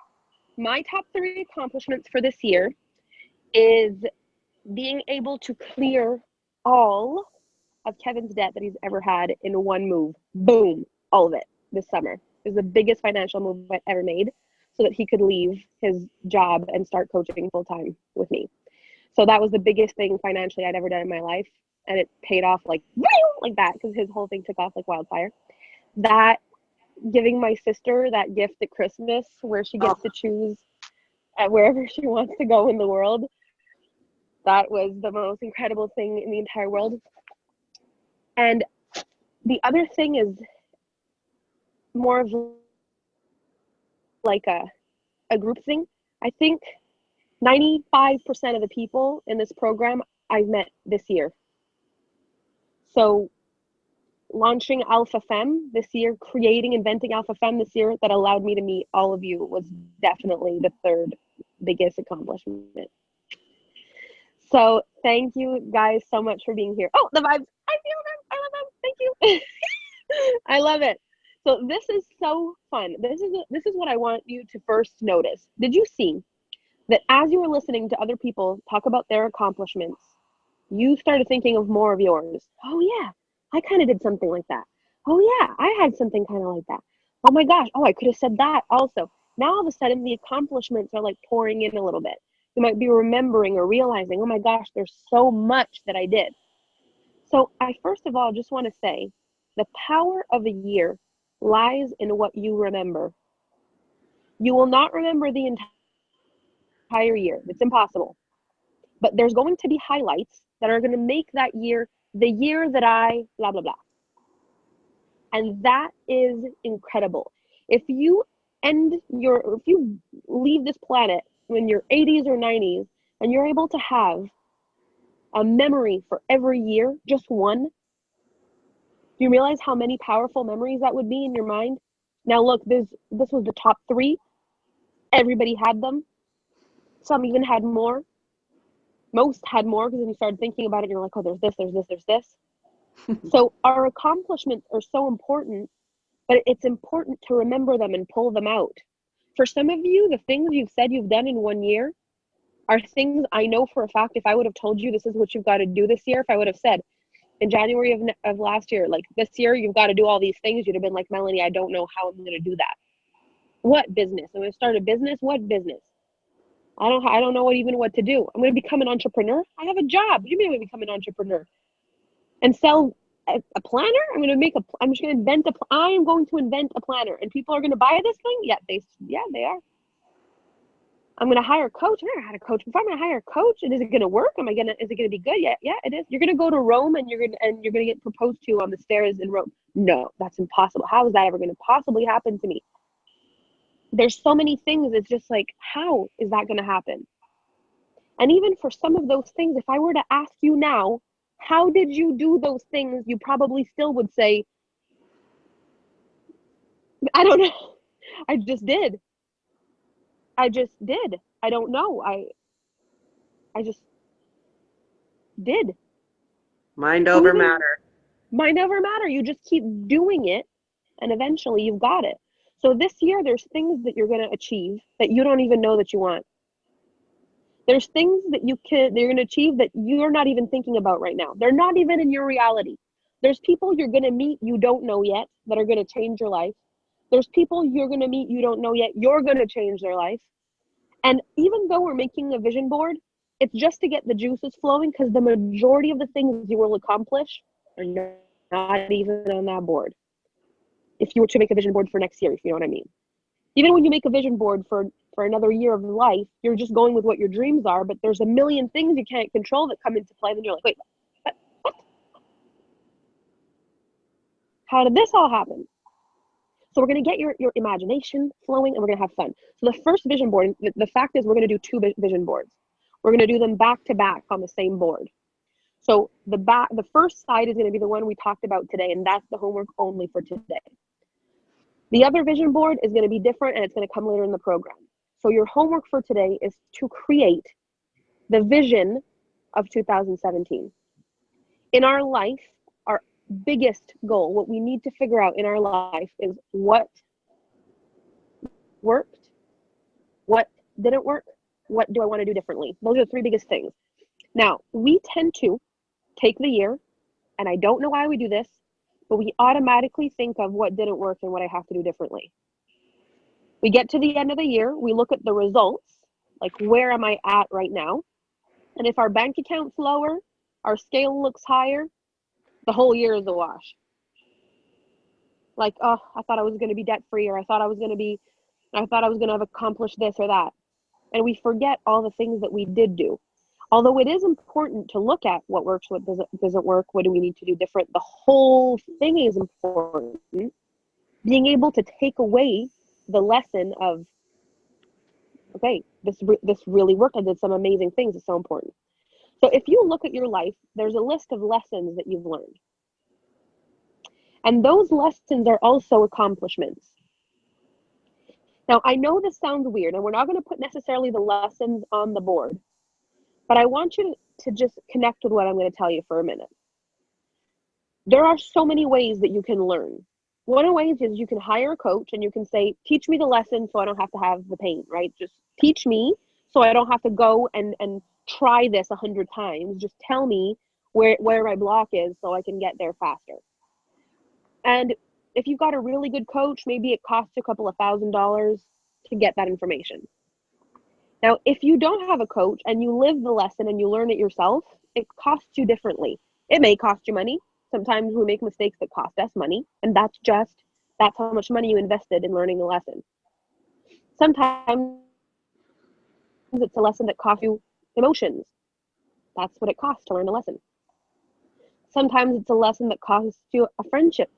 My top three accomplishments for this year is being able to clear all of Kevin's debt that he's ever had in one move. Boom, all of it this summer. It was the biggest financial move I've ever made so that he could leave his job and start coaching full time with me. So that was the biggest thing financially I'd ever done in my life. And it paid off like that because his whole thing took off like wildfire. That giving my sister that gift at Christmas where she gets to choose at wherever she wants to go in the world. That was the most incredible thing in the entire world. And the other thing is more of like a group thing. I think 95% of the people in this program I've met this year. So launching Alpha Femme this year, inventing Alpha Femme this year that allowed me to meet all of you was definitely the third biggest accomplishment. So thank you guys so much for being here. Oh, the vibes. I feel them. I love them. Thank you. I love it. So this is so fun. This is what I want you to first notice. Did you see that as you were listening to other people talk about their accomplishments, you started thinking of more of yours? Oh yeah, I kind of did something like that. Oh yeah, I had something kind of like that. Oh my gosh, oh, I could have said that also. Now all of a sudden the accomplishments are like pouring in a little bit. You might be remembering or realizing, oh my gosh, there's so much that I did. So I first of all just want to say the power of a year lies in what you remember. You will not remember the entire year. It's impossible. But there's going to be highlights that are going to make that year the year that I blah, blah, blah. And that is incredible. If you leave this planet in your 80s or 90s and you're able to have a memory for every year, just one, do you realize how many powerful memories that would be in your mind? Now look, this was the top 3. Everybody had them. Some even had more. Most had more because then you started thinking about it and you're like, oh, there's this, there's this, there's this. So our accomplishments are so important, but it's important to remember them and pull them out. For some of you, the things you've said you've done in 1 year are things I know for a fact, if I would have told you this is what you've got to do this year, if I would have said in January of last year, like this year, you've got to do all these things, you'd have been like, Melanie, I don't know how I'm going to do that. What business? I'm going to start a business? What business? I don't know what to do. I'm going to become an entrepreneur. I have a job. What do you mean I'm going to become an entrepreneur? And sell a planner? I am going to invent a planner and people are going to buy this thing? Yeah, they are. I'm going to hire a coach. I never had a coach before. I'm going to hire a coach. And is it going to work? Is it going to be good? Yeah, it is. You're going to go to Rome and you're going to get proposed to on the stairs in Rome. No, that's impossible. How is that ever going to possibly happen to me? There's so many things. It's just like, how is that going to happen? And even for some of those things, if I were to ask you now, how did you do those things? You probably still would say, I don't know. I just did. I don't know. I just did. Mind over matter. Mind over matter. You just keep doing it and eventually you've got it. So this year, there's things that you're going to achieve that you don't even know that you want. There's things that you're going to achieve that you're not even thinking about right now. They're not even in your reality. There's people you're going to meet you don't know yet that are going to change your life. There's people you're going to meet you don't know yet, you're going to change their life. And even though we're making a vision board, it's just to get the juices flowing, because the majority of the things you will accomplish are not even on that board. If you were to make a vision board for next year, if you know what I mean. Even when you make a vision board for another year of life, you're just going with what your dreams are, but there's a million things you can't control that come into play. Then you're like, wait, what? How did this all happen? So we're going to get your imagination flowing, and we're going to have fun. So the first vision board, the fact is we're going to do 2 vision boards. We're going to do them back to back on the same board. So the first side is going to be the one we talked about today, and that's the homework only for today. The other vision board is going to be different, and it's going to come later in the program. So your homework for today is to create the vision of 2017. In our life, our biggest goal, what we need to figure out in our life is what worked, what didn't work, what do I want to do differently? Those are the 3 biggest things. Now, we tend to take the year, and I don't know why we do this, but we automatically think of what didn't work and what I have to do differently. We get to the end of the year, we look at the results, like where am I at right now? And if our bank account's lower, our scale looks higher, the whole year is a wash. Like, oh, I thought I was going to be debt free, or I thought I was going to have accomplished this or that. And we forget all the things that we did do. Although it is important to look at what works, what doesn't work, what do we need to do different, the whole thing is important. Being able to take away the lesson of, okay, this really worked, I did some amazing things, is so important. So if you look at your life, there's a list of lessons that you've learned. And those lessons are also accomplishments. Now, I know this sounds weird, and we're not going to put necessarily the lessons on the board, but I want you to just connect with what I'm going to tell you for a minute. There are so many ways that you can learn. One of the ways is you can hire a coach and you can say, teach me the lesson so I don't have to have the pain, right? Just teach me so I don't have to go and try this 100 times. Just tell me where my block is so I can get there faster. And if you've got a really good coach, maybe it costs a couple of $1,000s to get that information. Now, if you don't have a coach and you live the lesson and you learn it yourself, it costs you differently. It may cost you money. Sometimes we make mistakes that cost us money, and that's how much money you invested in learning a lesson. Sometimes it's a lesson that costs you emotions. That's what it costs to learn a lesson. Sometimes it's a lesson that costs you a friendship.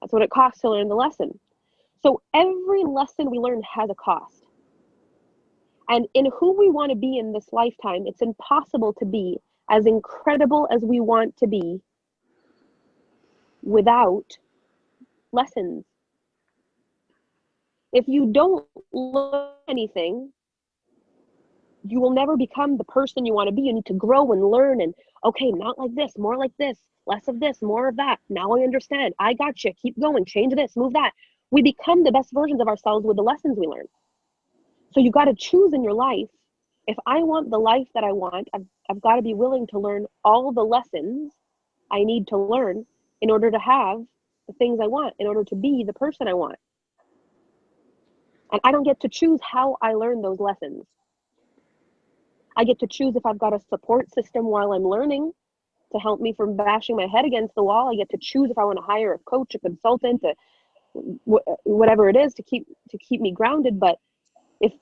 That's what it costs to learn the lesson. So every lesson we learn has a cost. And in who we want to be in this lifetime, it's impossible to be as incredible as we want to be without lessons. If you don't learn anything, you will never become the person you want to be. You need to grow and learn and, okay, not like this, more like this, less of this, more of that. Now I understand. I got you. Keep going. Change this, move that. We become the best versions of ourselves with the lessons we learn. So you got to choose in your life. If I want the life that I want, I've got to be willing to learn all the lessons I need to learn in order to have the things I want, in order to be the person I want. And I don't get to choose how I learn those lessons. I get to choose if I've got a support system while I'm learning to help me from bashing my head against the wall. I get to choose if I want to hire a coach, a consultant, whatever it is to keep me grounded. But if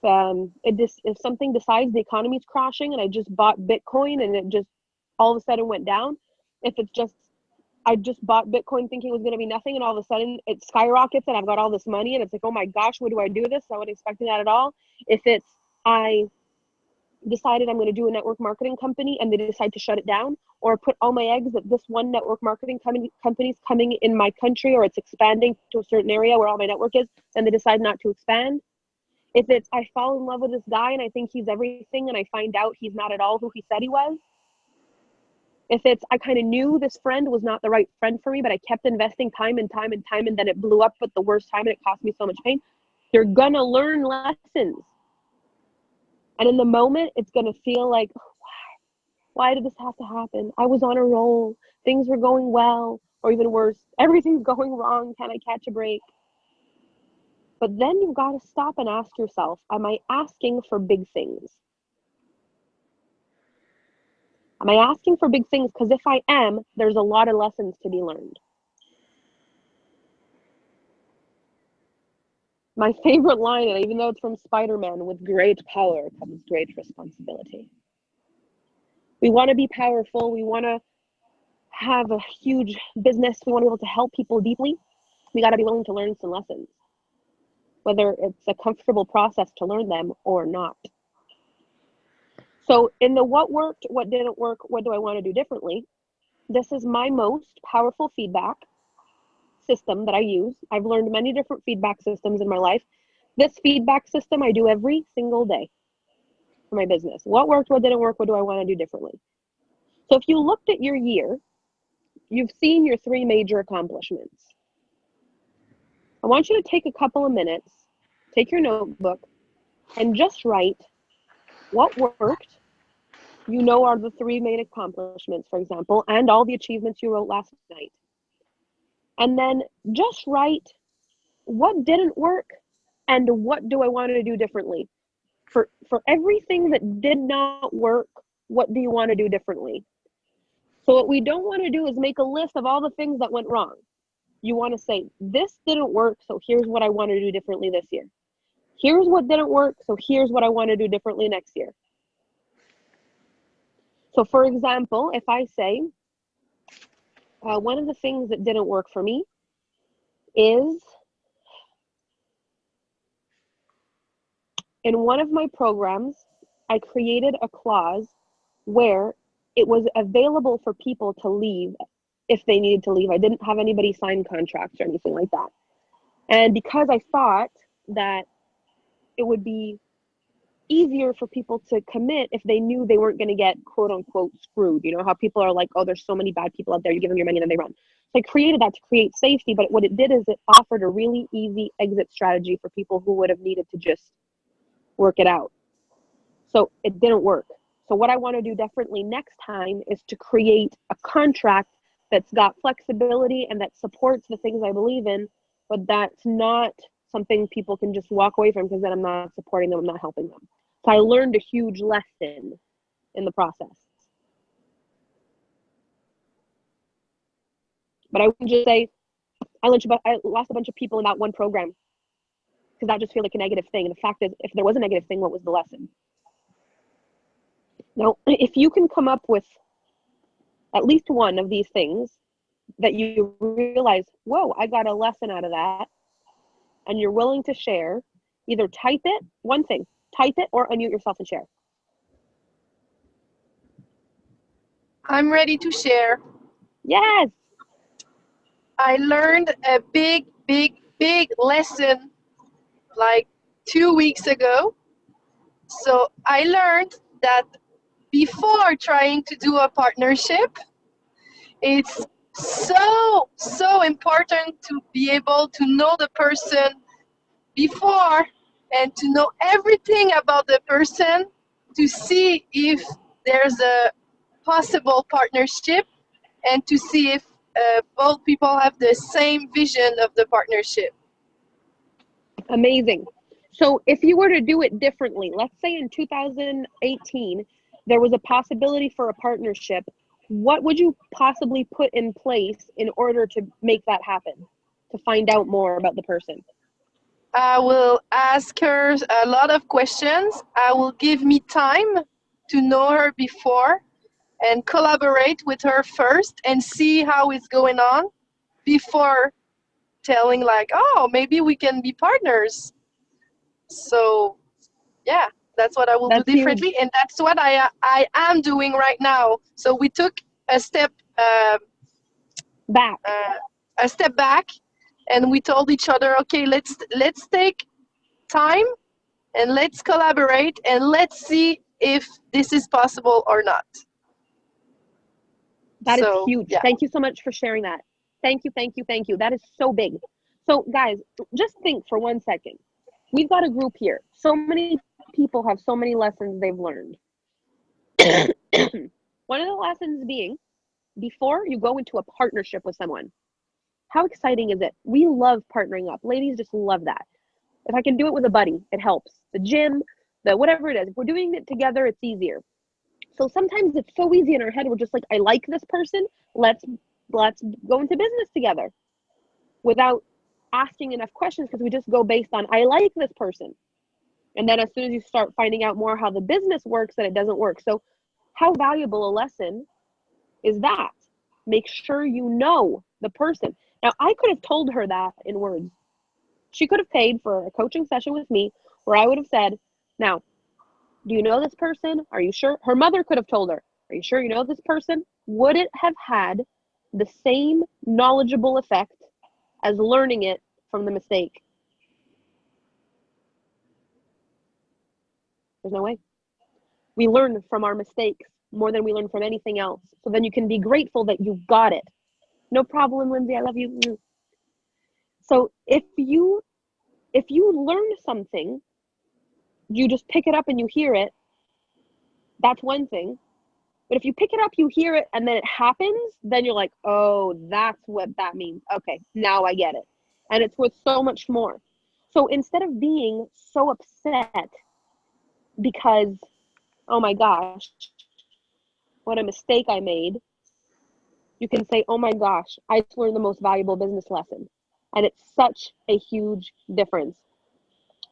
something decides the economy's crashing and I just bought Bitcoin and it just all of a sudden went down, if it's just I just bought Bitcoin thinking it was going to be nothing, and all of a sudden it skyrockets and I've got all this money and it's like, oh my gosh, what do I do with this? I wasn't expecting that at all. If it's I decided I'm going to do a network marketing company and they decide to shut it down, or put all my eggs at this one network marketing company's coming in my country, or it's expanding to a certain area where all my network is, and they decide not to expand. If it's I fall in love with this guy and I think he's everything and I find out he's not at all who he said he was, If it's, I kind of knew this friend was not the right friend for me, but I kept investing time and time and time, and then it blew up at the worst time and it cost me so much pain. You're gonna learn lessons. And in the moment, it's gonna feel like, why did this have to happen? I was on a roll. Things were going well, or even worse, everything's going wrong. Can I catch a break? But then you've got to stop and ask yourself, am I asking for big things? Am I asking for big things? Because if I am, there's a lot of lessons to be learned. My favorite line, and even though it's from Spider-Man, with great power comes great responsibility. We want to be powerful. We want to have a huge business. We want to be able to help people deeply. We got to be willing to learn some lessons, whether it's a comfortable process to learn them or not. So in the what worked, what didn't work, what do I want to do differently? This is my most powerful feedback system that I use. I've learned many different feedback systems in my life. This feedback system I do every single day for my business. What worked, what didn't work, what do I want to do differently? So if you looked at your year, you've seen your 3 major accomplishments. I want you to take a couple of minutes, take your notebook, and just write what worked, you know, are the 3 main accomplishments, for example, and all the achievements you wrote last night. And then just write what didn't work and what do I want to do differently. For everything that did not work, what do you want to do differently? So what we don't want to do is make a list of all the things that went wrong. You want to say, this didn't work, so here's what I want to do differently this year. Here's what didn't work, so here's what I want to do differently next year. So for example, if I say, one of the things that didn't work for me is in one of my programs, I created a clause where it was available for people to leave if they needed to leave. I didn't have anybody sign contracts or anything like that. And because I thought that it would be easier for people to commit if they knew they weren't going to get quote unquote screwed. You know how people are like, oh, there's so many bad people out there, you give them your money and then they run. So I created that to create safety, but what it did is it offered a really easy exit strategy for people who would have needed to just work it out. So it didn't work. So what I want to do differently next time is to create a contract that's got flexibility and that supports the things I believe in, but that's not something people can just walk away from because then I'm not supporting them, I'm not helping them. So I learned a huge lesson in the process. But I wouldn't just say, I lost a bunch of people in that one program, because that just feels like a negative thing. And the fact is, if there was a negative thing, what was the lesson? Now, if you can come up with at least one of these things that you realize, whoa, I got a lesson out of that, and you're willing to share, either type it, one thing, type it or unmute yourself and share. I'm ready to share. Yes. I learned a big lesson like 2 weeks ago. So I learned that before trying to do a partnership, it's so important to be able to know the person before and to know everything about the person to see if there's a possible partnership and to see if both people have the same vision of the partnership. Amazing. So if you were to do it differently, let's say in 2018, there was a possibility for a partnership, what would you possibly put in place in order to make that happen, to find out more about the person? I will ask her a lot of questions. I will give me time to know her before and collaborate with her first and see how it's going on before telling like, oh, maybe we can be partners. So yeah, that's what I will do differently. And that's what I am doing right now. So we took a step back, and we told each other, okay, let's take time and let's collaborate and let's see if this is possible or not. That is So, huge. yeah. Thank you so much for sharing that. Thank you, thank you, thank you. That is so big. So guys, just think for 1 second. We've got a group here. So many people have so many lessons they've learned. One of the lessons being, before you go into a partnership with someone, how exciting is it? We love partnering up. Ladies just love that. If I can do it with a buddy, it helps. The gym, the whatever it is. If we're doing it together, it's easier. So sometimes it's so easy in our head. We're just like, I like this person. Let's go into business together, without asking enough questions, because we just go based on, I like this person. And then as soon as you start finding out more how the business works, then it doesn't work. So how valuable a lesson is that? Make sure you know the person. Now, I could have told her that in words. She could have paid for a coaching session with me where I would have said, now, do you know this person? Are you sure? Her mother could have told her, are you sure you know this person? Would it have had the same knowledgeable effect as learning it from the mistake? There's no way. We learn from our mistakes more than we learn from anything else. So then you can be grateful that you got it. No problem, Lindsay, I love you. So if you learn something, you just pick it up and you hear it, that's one thing. But if you pick it up, you hear it, and then it happens, then you're like, oh, that's what that means. Okay, now I get it. And it's worth so much more. So instead of being so upset because, oh my gosh, what a mistake I made, you can say, oh my gosh, I just learned the most valuable business lesson. And it's such a huge difference.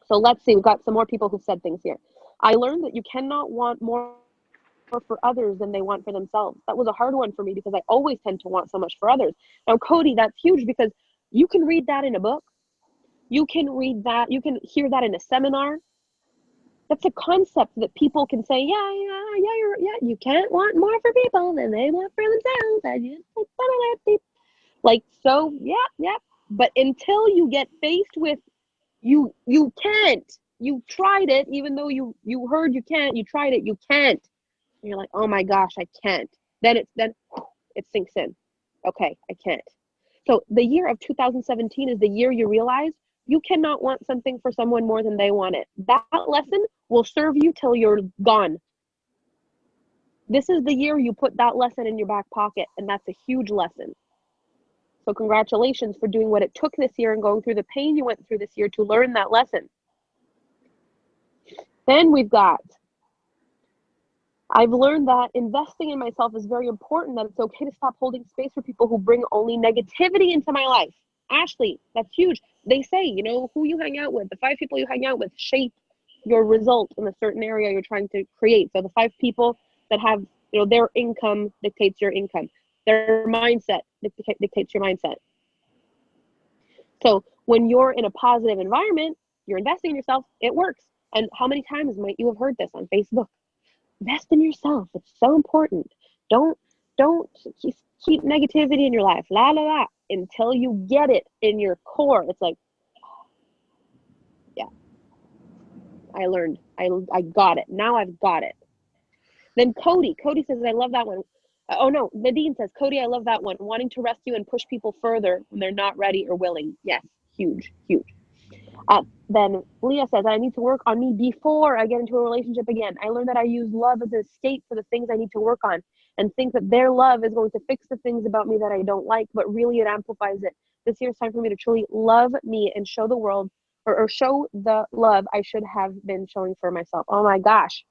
So let's see, we've got some more people who've said things here. I learned that you cannot want more for others than they want for themselves. That was a hard one for me because I always tend to want so much for others. Now, Cody, that's huge because you can read that in a book. You can read that, you can hear that in a seminar. That's a concept that people can say, yeah, you can't want more for people than they want for themselves. I just like, so, yeah. But until you get faced with, you can't. You tried it, even though you heard you can't. You tried it, you can't. And you're like, oh my gosh, I can't. Then it sinks in. Okay, I can't. So the year of 2017 is the year you realize you cannot want something for someone more than they want it. That lesson will serve you till you're gone. This is the year you put that lesson in your back pocket, and that's a huge lesson. So congratulations for doing what it took this year and going through the pain you went through this year to learn that lesson. Then we've got, I've learned that investing in myself is very important, that it's okay to stop holding space for people who bring only negativity into my life. Ashley, that's huge. They say, you know, who you hang out with, the 5 people you hang out with shape your result in a certain area you're trying to create. So the 5 people that have, you know, their income dictates your income. Their mindset dictates your mindset. So when you're in a positive environment, you're investing in yourself, it works. And how many times might you have heard this on Facebook? Invest in yourself. It's so important. Don't keep negativity in your life. La la la. Until you get it in your core, it's like, yeah, I learned. I got it. Now I've got it. Then Cody says, I love that one. Oh no, Nadine says, Cody, I love that one. Wanting to rescue and push people further when they're not ready or willing. Yes, huge. Then Leah says, I need to work on me before I get into a relationship again. I learned that I use love as an escape for the things I need to work on, and think that their love is going to fix the things about me that I don't like, but really it amplifies it. This year is time for me to truly love me and show the world, or show the love I should have been showing for myself. Oh my gosh,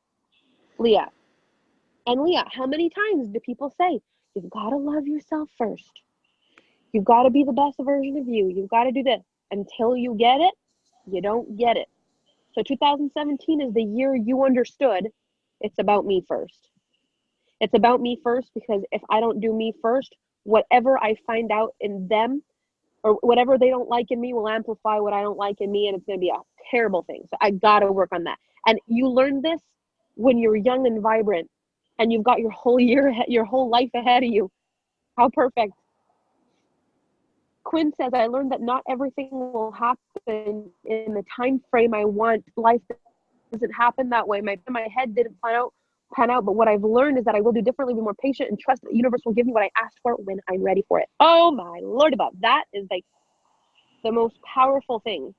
Leah. And Leah, how many times do people say, you've got to love yourself first. You've got to be the best version of you. You've got to do this. Until you get it, you don't get it. So 2017 is the year you understood it's about me first. It's about me first, because if I don't do me first, whatever I find out in them or whatever they don't like in me will amplify what I don't like in me, and it's going to be a terrible thing. So I got to work on that. And you learn this when you're young and vibrant and you've got your whole year, your whole life ahead of you. How perfect. Quinn says, I learned that not everything will happen in the time frame I want. Life doesn't happen that way. My head didn't plan out pan out. But what I've learned is that I will do differently, be more patient, and trust that the universe will give me what I asked for when I'm ready for it. Oh my Lord above. That is like the most powerful thing.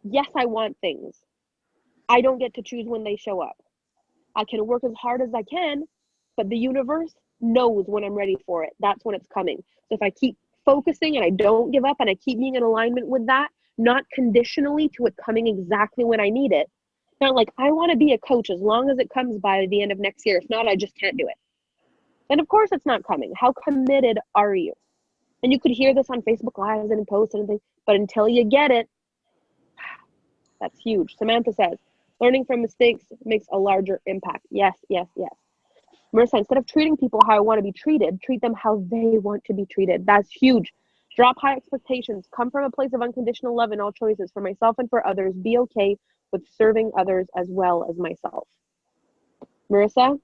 Yes, I want things. I don't get to choose when they show up. I can work as hard as I can, but the universe knows when I'm ready for it. That's when it's coming. So if I keep focusing and I don't give up and I keep being in alignment with that, not conditionally to it coming exactly when I need it. Not like, I want to be a coach as long as it comes by the end of next year. If not, I just can't do it. And of course it's not coming. How committed are you? And you could hear this on Facebook Lives and in posts and things, but until you get it, that's huge. Samantha says, learning from mistakes makes a larger impact. Yes, yes, yes. Marissa, instead of treating people how I want to be treated, treat them how they want to be treated. That's huge. Drop high expectations. Come from a place of unconditional love in all choices for myself and for others. Be okay with serving others as well as myself. Marissa,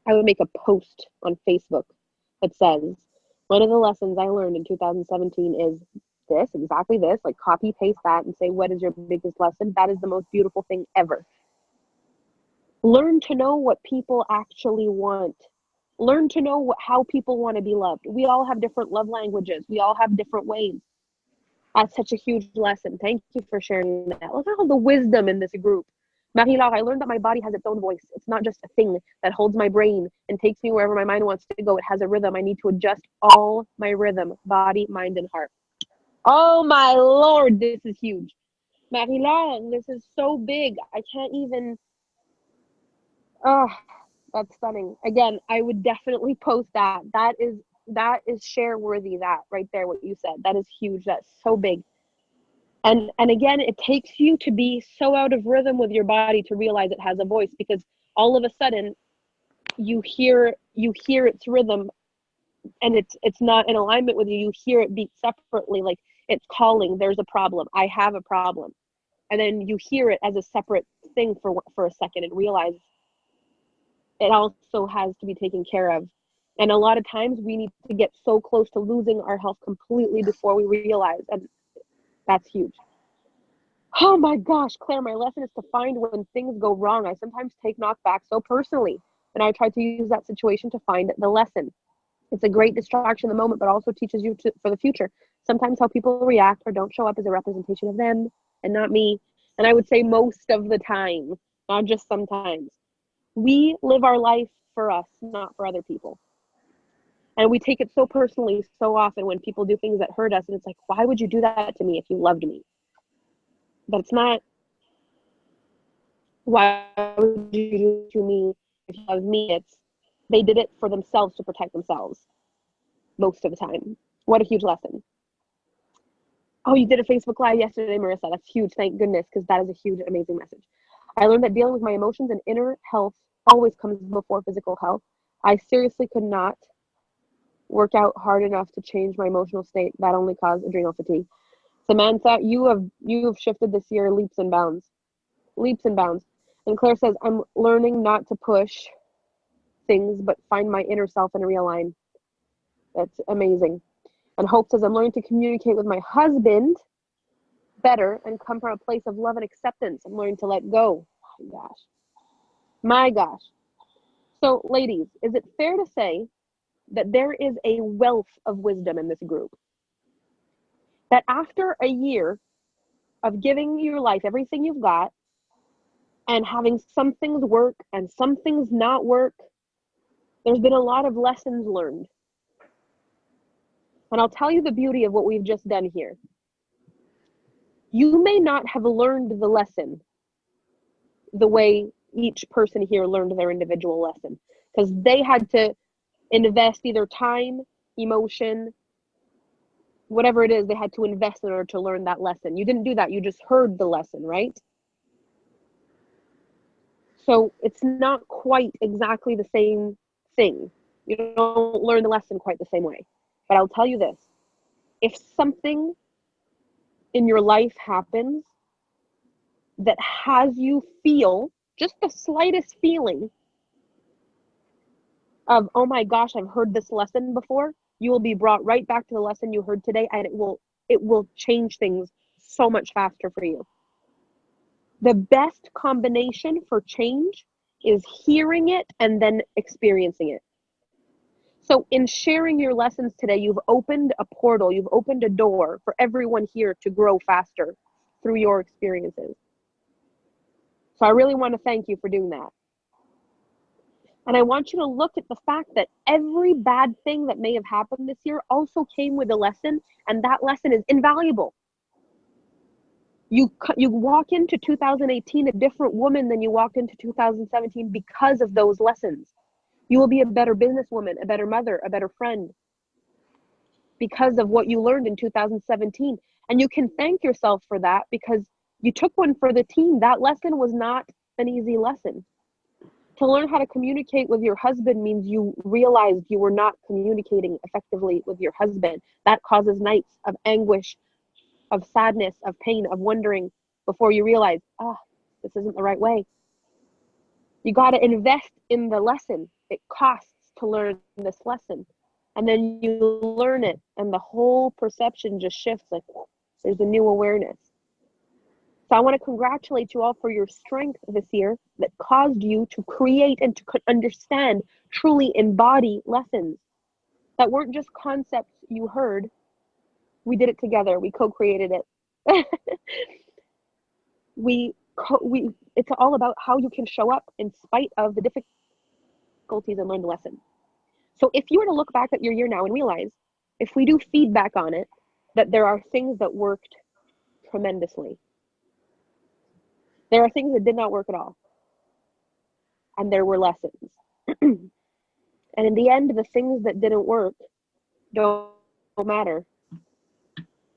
I would make a post on Facebook that says, one of the lessons I learned in 2017 is this, exactly this, like copy paste that and say, what is your biggest lesson? That is the most beautiful thing ever. Learn to know what people actually want. Learn to know how people want to be loved. We all have different love languages. We all have different ways. That's such a huge lesson. Thank you for sharing that. Look at all the wisdom in this group. Marie-Laure, I learned that my body has its own voice. It's not just a thing that holds my brain and takes me wherever my mind wants to go. It has a rhythm. I need to adjust all my rhythm, body, mind, and heart. Oh my Lord, this is huge. Marie-Laure, this is so big. I can't even, oh, that's stunning. Again, I would definitely post that. That is share worthy, that right there, what you said. That is huge. That's so big. And again, it takes you to be so out of rhythm with your body to realize it has a voice, because all of a sudden you hear its rhythm and it's not in alignment with you. You hear it beat separately, like it's calling, there's a problem, I have a problem. And then you hear it as a separate thing for a second and realize it also has to be taken care of. And a lot of times we need to get so close to losing our health completely before we realize, and that's huge. Oh my gosh, Claire, my lesson is to find when things go wrong. I sometimes take knockback so personally, and I try to use that situation to find the lesson. It's a great distraction in the moment, but also teaches you for the future. Sometimes how people react or don't show up is a representation of them and not me. And I would say most of the time, not just sometimes. We live our life for us, not for other people. And we take it so personally so often when people do things that hurt us. And it's like, why would you do that to me if you loved me? But it's not, why would you do it to me if you love me? It's, they did it for themselves to protect themselves most of the time. What a huge lesson. Oh, you did a Facebook Live yesterday, Marissa. That's huge. Thank goodness, because that is a huge, amazing message. I learned that dealing with my emotions and inner health always comes before physical health. I seriously could not work out hard enough to change my emotional state. That only caused adrenal fatigue. Samantha, you have shifted this year leaps and bounds. Leaps and bounds. And Claire says, I'm learning not to push things, but find my inner self and realign. That's amazing. And Hope says, I'm learning to communicate with my husband better and come from a place of love and acceptance. I'm learning to let go. My gosh. My gosh. So ladies, is it fair to say that there is a wealth of wisdom in this group? That after a year of giving your life everything you've got and having some things work and some things not work, there's been a lot of lessons learned. And I'll tell you the beauty of what we've just done here. You may not have learned the lesson the way each person here learned their individual lesson, because they had to invest either time, emotion, whatever it is, they had to invest in order to learn that lesson. You didn't do that. You just heard the lesson, right? So it's not quite exactly the same thing. You don't learn the lesson quite the same way. But I'll tell you this. If something in your life happens that has you feel just the slightest feeling of, oh my gosh, I've heard this lesson before, you will be brought right back to the lesson you heard today, and it will change things so much faster for you. The best combination for change is hearing it and then experiencing it. So in sharing your lessons today, you've opened a portal, you've opened a door for everyone here to grow faster through your experiences. So I really want to thank you for doing that. And I want you to look at the fact that every bad thing that may have happened this year also came with a lesson, and that lesson is invaluable. You walk into 2018 a different woman than you walked into 2017 because of those lessons. You will be a better businesswoman, a better mother, a better friend because of what you learned in 2017. And you can thank yourself for that because you took one for the team. That lesson was not an easy lesson. To learn how to communicate with your husband means you realized you were not communicating effectively with your husband. That causes nights of anguish, of sadness, of pain, of wondering before you realize, this isn't the right way. You got to invest in the lesson. It costs to learn this lesson. And then you learn it and the whole perception just shifts, like there's a new awareness. So I want to congratulate you all for your strength this year that caused you to create and to understand, truly embody lessons that weren't just concepts you heard. We did it together. We co-created it. It's all about how you can show up in spite of the difficulties and learn the lesson. So if you were to look back at your year now and realize, if we do feedback on it, that there are things that worked tremendously. There are things that did not work at all. And there were lessons. And in the end, the things that didn't work don't matter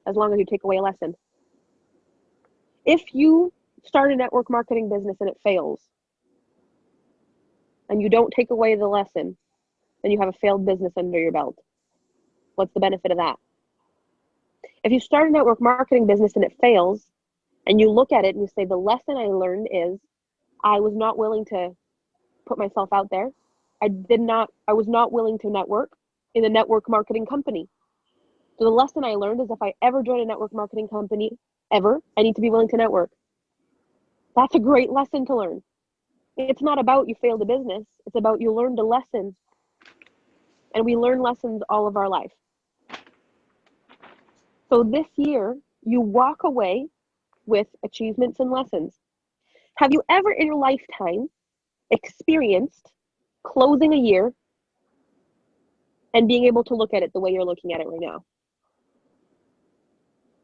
as long as you take away a lesson. If you start a network marketing business and it fails, and you don't take away the lesson, then you have a failed business under your belt. What's the benefit of that? If you start a network marketing business and it fails, and you look at it and you say, the lesson I learned is I was not willing to put myself out there. I was not willing to network in a network marketing company. So the lesson I learned is if I ever join a network marketing company, ever, I need to be willing to network. That's a great lesson to learn. It's not about you failed a business. It's about you learned a lesson. And we learn lessons all of our life. So this year, you walk away with achievements and lessons. Have you ever in your lifetime experienced closing a year and being able to look at it the way you're looking at it right now?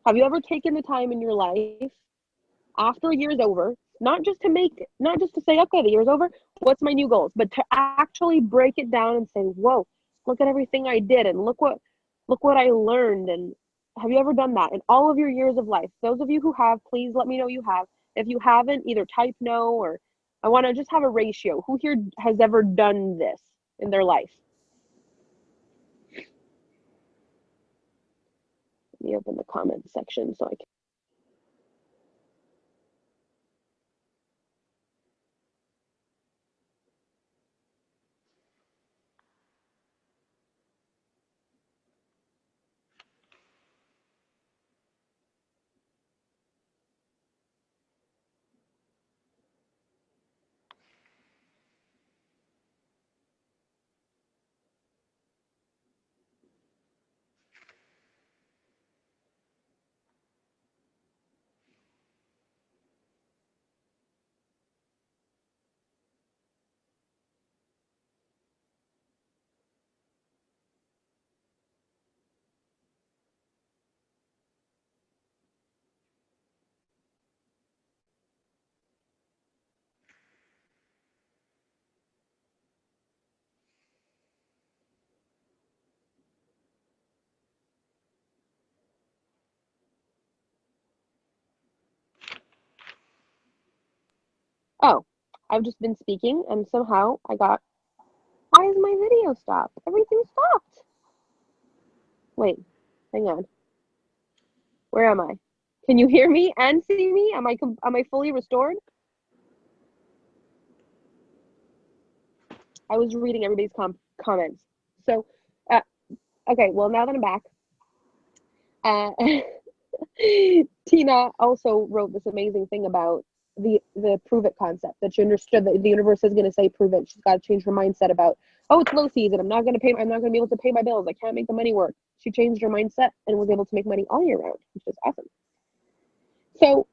Have you ever taken the time in your life after a year is over, not just to say, okay, the year's over, what's my new goals, but to actually break it down and say, whoa, look at everything I did and look what I learned. And have you ever done that in all of your years of life? Those of you who have, please let me know you have. If you haven't, either type no, or I want to just have a ratio. Who here has ever done this in their life? Let me open the comment section so I can. Oh, I've just been speaking and somehow why is my video stopped? Everything stopped. Wait, hang on. Where am I? Can you hear me and see me? Am I fully restored? I was reading everybody's comments. So, okay, well, now that I'm back, Tina also wrote this amazing thing about the prove it concept, that she understood that the universe is going to say prove it. She's got to change her mindset about, oh, it's low season, I'm not going to be able to pay my bills, I can't make the money work. She changed her mindset and was able to make money all year round, which is awesome. So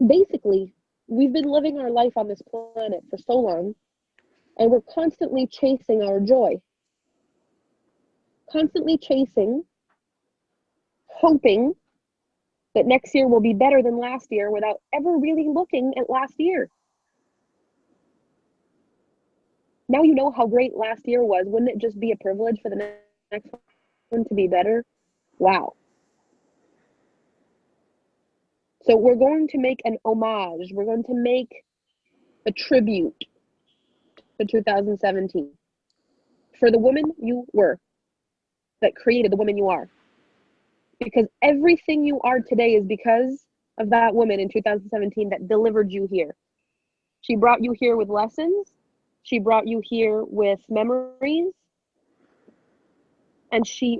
basically, we've been living our life on this planet for so long, and we're constantly chasing our joy, constantly chasing, hoping that next year will be better than last year without ever really looking at last year. Now you know how great last year was. Wouldn't it just be a privilege for the next one to be better? Wow. So we're going to make an homage. We're going to make a tribute to 2017 for the woman you were, that created the woman you are. Because everything you are today is because of that woman in 2017 that delivered you here. She brought you here with lessons. She brought you here with memories. And she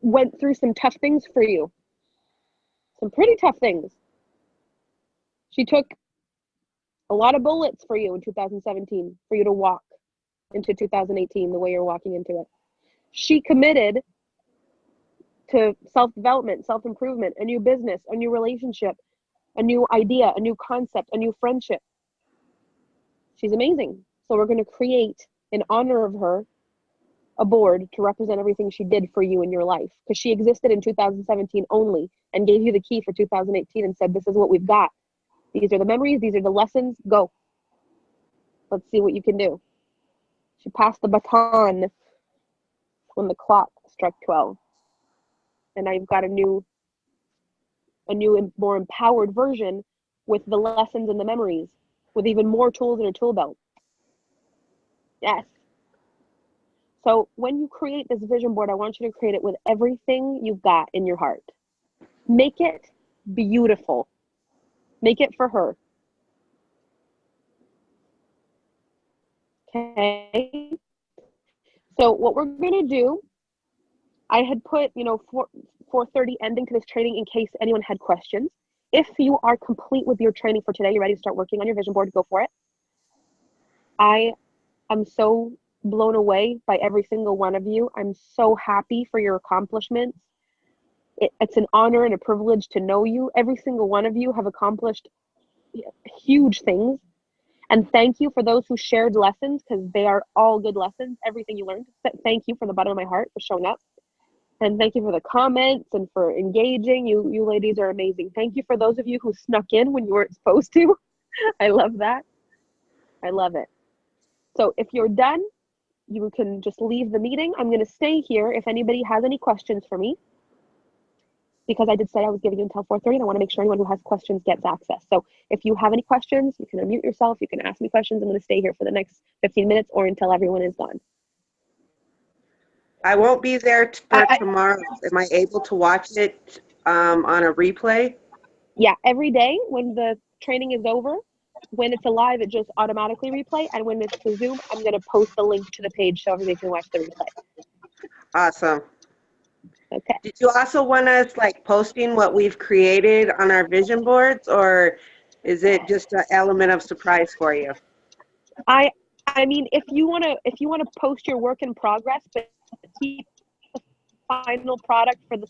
went through some tough things for you. Some pretty tough things. She took a lot of bullets for you in 2017 for you to walk into 2018 the way you're walking into it. She committed to self-development, self-improvement, a new business, a new relationship, a new idea, a new concept, a new friendship. She's amazing. So we're going to create, in honor of her, a board to represent everything she did for you in your life. Because she existed in 2017 only and gave you the key for 2018 and said, this is what we've got. These are the memories. These are the lessons. Go. Let's see what you can do. She passed the baton when the clock struck 12. And now you've got a new, more empowered version with the lessons and the memories, with even more tools in her tool belt. Yes. So when you create this vision board, I want you to create it with everything you've got in your heart. Make it beautiful. Make it for her. Okay. So what we're going to do, I had put, 4:30 ending to this training in case anyone had questions. If you are complete with your training for today, you're ready to start working on your vision board, go for it. I am so blown away by every single one of you. I'm so happy for your accomplishments. It's an honor and a privilege to know you. Every single one of you have accomplished huge things. And thank you for those who shared lessons, because they are all good lessons. Everything you learned. Thank you from the bottom of my heart for showing up. And thank you for the comments and for engaging. You ladies are amazing. Thank you for those of you who snuck in when you weren't supposed to. I love that. I love it. So if you're done, you can just leave the meeting. I'm going to stay here if anybody has any questions for me, because I did say I was giving you until 4:30, and I want to make sure anyone who has questions gets access. So if you have any questions, you can unmute yourself. You can ask me questions. I'm going to stay here for the next 15 minutes or until everyone is gone. I won't be there for tomorrow. Am I able to watch it on a replay? Yeah, every day when the training is over, when it's alive, it just automatically replay. And when it's the Zoom, I'm going to post the link to the page so everybody can watch the replay. Awesome. Okay. Did you also want us posting what we've created on our vision boards, or is it just an element of surprise for you? I mean, if you want to post your work in progress, but keep the final product for the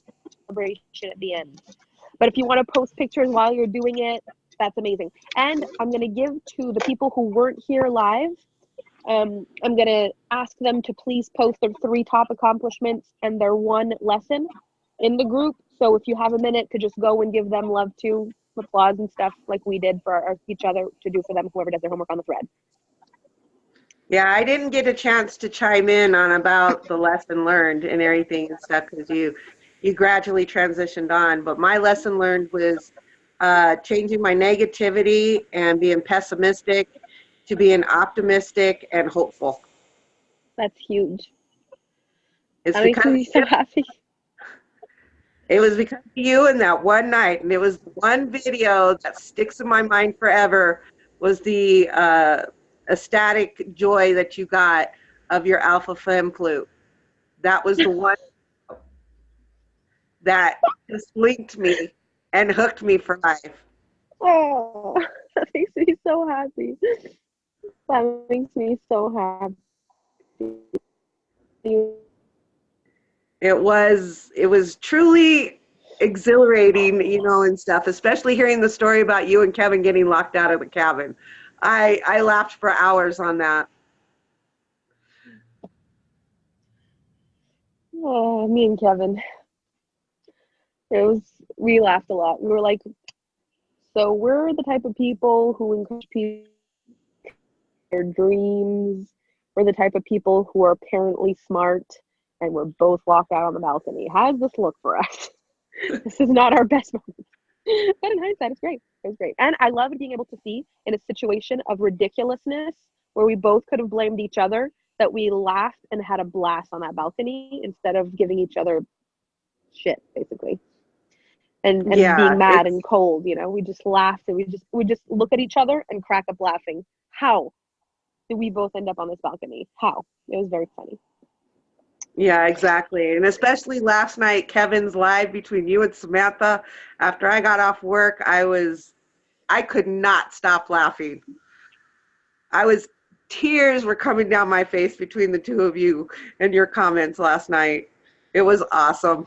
celebration at the end. But if you want to post pictures while you're doing it, that's amazing. And I'm going to give to the people who weren't here live, I'm going to ask them to please post their 3 top accomplishments and their 1 lesson in the group. So if you have a minute to just go and give them love too, applause and stuff like we did for each other to do for them, whoever does their homework on the thread. Yeah, I didn't get a chance to chime in on about the lesson learned and everything and stuff, because you gradually transitioned on. But my lesson learned was changing my negativity and being pessimistic to being optimistic and hopeful. That's huge. It's that makes me so happy. It was because of you and that one night, and it was one video that sticks in my mind forever, was the ecstatic joy that you got of your Alpha Femme flute. That was the one that just linked me and hooked me for life. Oh, that makes me so happy. That makes me so happy. It was truly exhilarating, and stuff, especially hearing the story about you and Kevin getting locked out of the cabin. I laughed for hours on that. Oh, me and Kevin. We laughed a lot. We were like, so we're the type of people who encourage people their dreams. We're the type of people who are apparently smart, and we're both locked out on the balcony. How does this look for us? This is not our best moment. But in hindsight, it's great. It was great. And I loved being able to see in a situation of ridiculousness where we both could have blamed each other, that we laughed and had a blast on that balcony instead of giving each other shit, basically. And being mad and cold, we just laughed, and we just look at each other and crack up laughing. How did we both end up on this balcony? How? It was very funny. Yeah, exactly. And especially last night, Kevin's live between you and Samantha. After I got off work, I could not stop laughing. Tears were coming down my face between the two of you and your comments last night. It was awesome.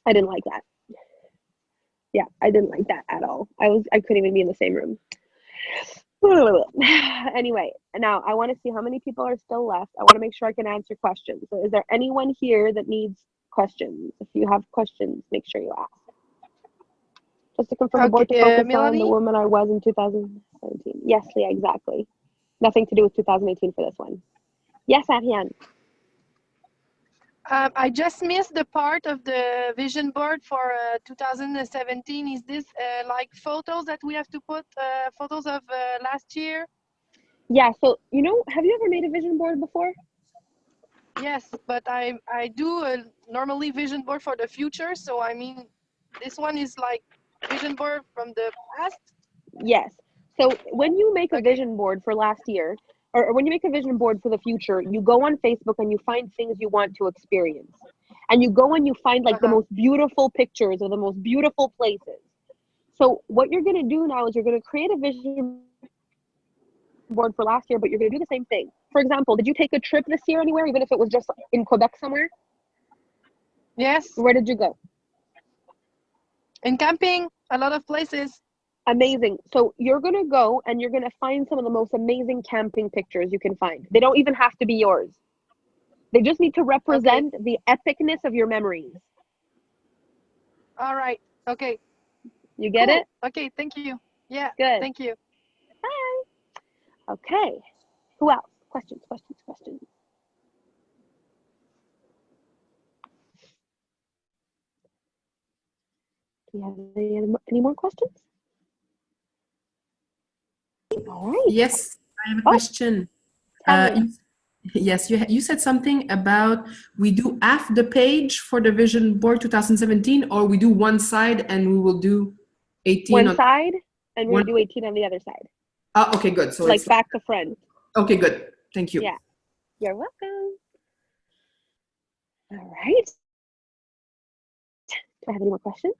I didn't like that. Yeah, I didn't like that at all. I couldn't even be in the same room. Anyway, now I want to see how many people are still left. I want to make sure I can answer questions. So is there anyone here that needs questions? If you have questions, make sure you ask. Just to confirm, the board to focus on the woman I was in 2017. Yes, Leah, exactly. Nothing to do with 2018 for this one. Yes, Ariane. I just missed the part of the vision board for 2017. Is this like photos that we have to put, photos of last year? Yeah, so, have you ever made a vision board before? Yes, but I do normally vision board for the future. So, I mean, this one is like vision board from the past? Yes. So when you make a vision board for last year, or when you make a vision board for the future, you go on Facebook and you find things you want to experience. And you go and you find like the most beautiful pictures of the most beautiful places. So what you're going to do now is you're going to create a vision board for last year, but you're going to do the same thing. For example, did you take a trip this year anywhere, even if it was just in Quebec somewhere? Yes. Where did you go? In camping, a lot of places. Amazing. So you're going to go and you're going to find some of the most amazing camping pictures you can find. They don't even have to be yours. They just need to represent the epicness of your memories. All right. Okay. You get it? Okay. Thank you. Yeah. Good. Thank you. Bye. Okay. Who else? Questions. Do you have any more questions? All right. Yes, I have a question. Yes, you said something about we do half the page for the vision board 2017, or we do one side and we will do 18 one side and we'll do 18 on the other side. Oh, okay, good. So like it's back to front. Okay, good. Thank you. Yeah, you're welcome. All right. Do I have any more questions?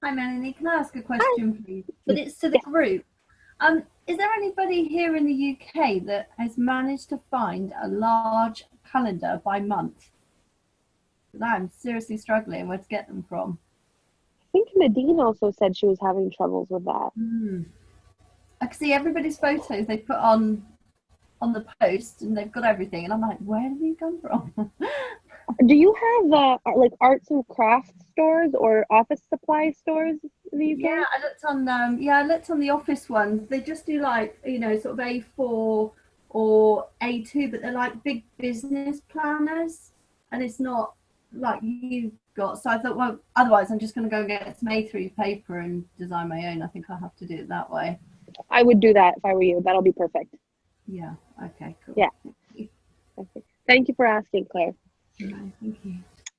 Hi, Melanie. Can I ask a question, please? But it's to the group. Is there anybody here in the UK that has managed to find a large calendar by month? Because I'm seriously struggling where to get them from. I think Nadine also said she was having troubles with that. I can see everybody's photos they put on the post, and they've got everything, and I'm like, where did these come from? Do you have like arts and crafts stores or office supply stores in the UK? Yeah, I looked on the office ones. They just do like, sort of A4 or A2, but they're like big business planners, and it's not like you've got. So I thought, well, otherwise I'm just going to go and get some A3 paper and design my own. I think I'll have to do it that way. I would do that if I were you. That'll be perfect. Yeah. Okay. Cool. Yeah. Okay. Thank you for asking, Claire. No, thank you.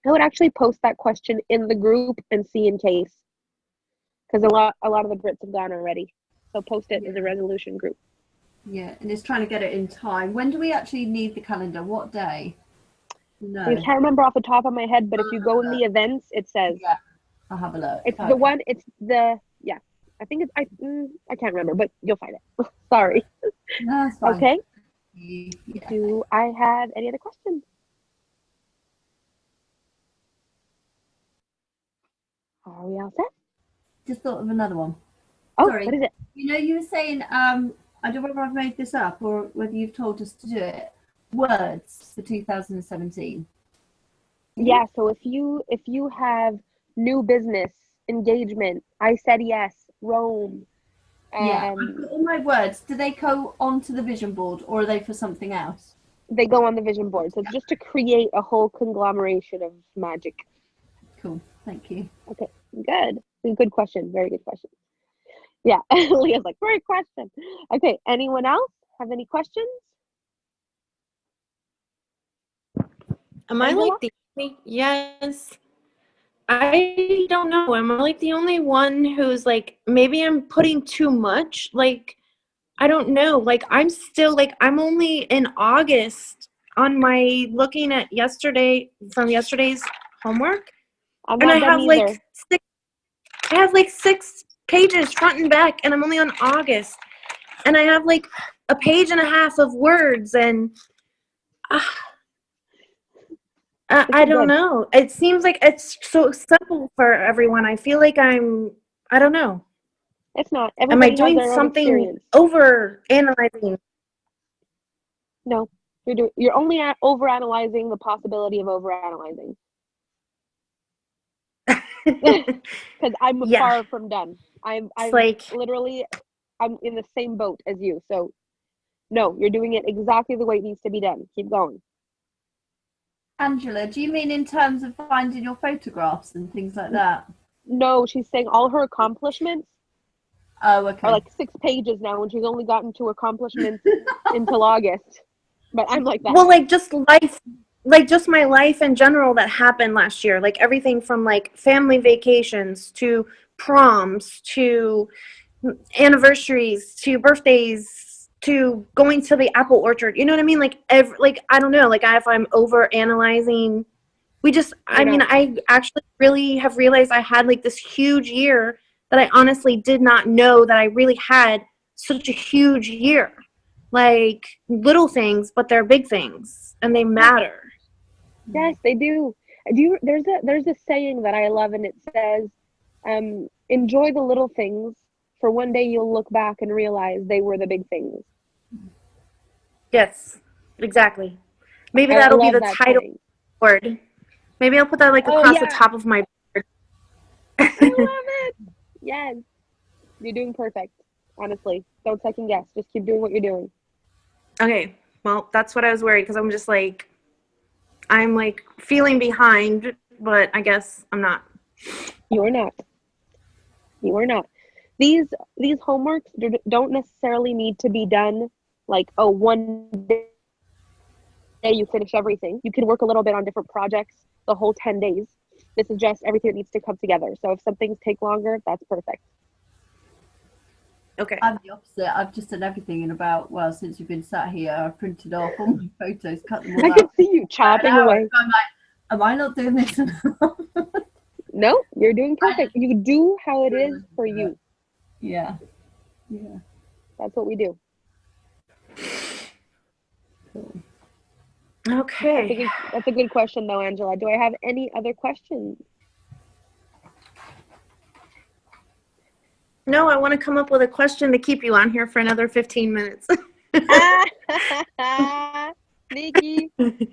I would actually post that question in the group and see in case, because a lot of the Brits have gone already. So post it in the resolution group. Yeah, and it's trying to get it in time. When do we actually need the calendar? What day? No. I can't remember off the top of my head, but if you go in the events, it says. Yeah. I'll have a look. It's Okay. the one. It's the yeah. I think it's I can't remember, but you'll find it. Sorry. No, that's fine. Okay. Yeah. Do I have any other questions? Are we all set? Just thought of another one. Oh, Sorry. what is it? You know, you were saying, I don't know whether I've made this up or whether you've told us to do it. Words for 2017. Yeah. So if you have new business engagement, I said yes, Rome. Yeah. I've got all my words. Do they go onto the vision board or are they for something else? They go on the vision board. So it's just to create a whole conglomeration of magic. Cool. Thank you. Okay. Good. Good question. Very good question. Yeah. Leah's like, great question. Okay. Anyone else have any questions? Am I like the only? Yes. I don't know. Am I like the only one who's like, maybe I'm putting too much? Like, I don't know. Like, I'm still like, I'm only in August on my looking at yesterday's homework. I'm And not I done have either. like I have like 6 pages front and back, and I'm only on August. And I have like a page and a half of words, and I don't know. It seems like it's so simple for everyone. I feel like I don't know. It's not. Am I Everybody has doing their own something experience. over analyzing? No, you're only over-analyzing the possibility of over-analyzing. Because I'm far from done. I'm like literally, I'm in the same boat as you. So, no, you're doing it exactly the way it needs to be done. Keep going. Angela, do you mean in terms of finding your photographs and things like that? No, she's saying all her accomplishments are like 6 pages now, and she's only gotten to accomplishments until August. But I'm like that. Well, like just life, like just my life in general that happened last year. Like everything from like family vacations to proms to anniversaries to birthdays to going to the apple orchard. You know what I mean? Like I don't know. Like if I'm over analyzing, I actually really have realized I had like this huge year that I honestly did not know that I really had such a huge year. Like little things, but they're big things and they matter. Yes, they do. There's a saying that I love, and it says, enjoy the little things, for one day you'll look back and realize they were the big things. Yes, exactly. Maybe I that'll be love the that title saying. board. Maybe I'll put that like across the top of my board. I love it. Yes. You're doing perfect. Honestly. Don't second guess. Just keep doing what you're doing. Okay. Well, that's what I was worried because I'm just like, I'm like feeling behind, but I guess I'm not. You are not. You are not. These homeworks don't necessarily need to be done like, oh, one day you finish everything. You can work a little bit on different projects the whole 10 days. This is just everything that needs to come together. So if some things take longer, that's perfect. Okay. I'm the opposite. I've just done everything in about, well, since you've been sat here, I've printed off all my photos, cut them all I out. can see you chopping away. I'm like, am I not doing this enough? No, you're doing perfect. You do how it is for you. Yeah. Yeah. That's what we do. Okay. That's a good question, though, Angela. Do I have any other questions? No, I want to come up with a question to keep you on here for another 15 minutes. Nikki. I'm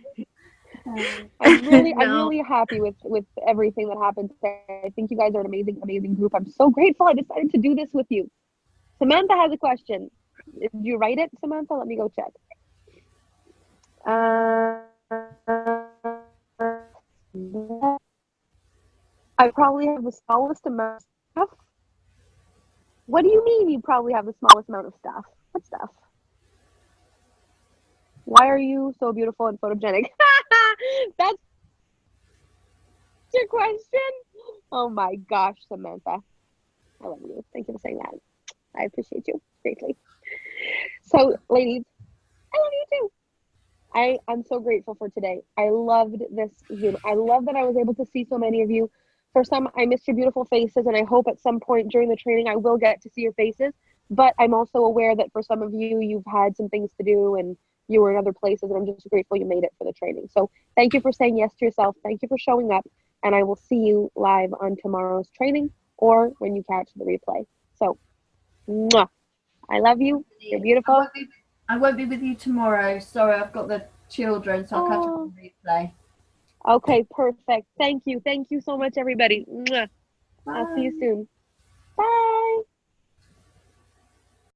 really happy with everything that happened today. I think you guys are an amazing group. I'm so grateful I decided to do this with you. Samantha has a question. Did you write it, Samantha? Let me go check. I probably have the smallest amount of stuff. What do you mean you probably have the smallest amount of stuff? What stuff? Why are you so beautiful and photogenic? That's your question? Oh my gosh, Samantha. I love you. Thank you for saying that. I appreciate you greatly. So, ladies, I love you too. I'm so grateful for today. I loved this Zoom. I love that I was able to see so many of you. For some, I missed your beautiful faces, and I hope at some point during the training I will get to see your faces. But I'm also aware that for some of you, you've had some things to do and you were in other places, and I'm just grateful you made it for the training. So thank you for saying yes to yourself. Thank you for showing up, and I will see you live on tomorrow's training or when you catch the replay. So, mwah. I love you. You're beautiful. I won't be with you tomorrow. Sorry, I've got the children, so I'll catch up on the replay. Okay, perfect. Thank you. Thank you so much, everybody. Mwah. I'll see you soon.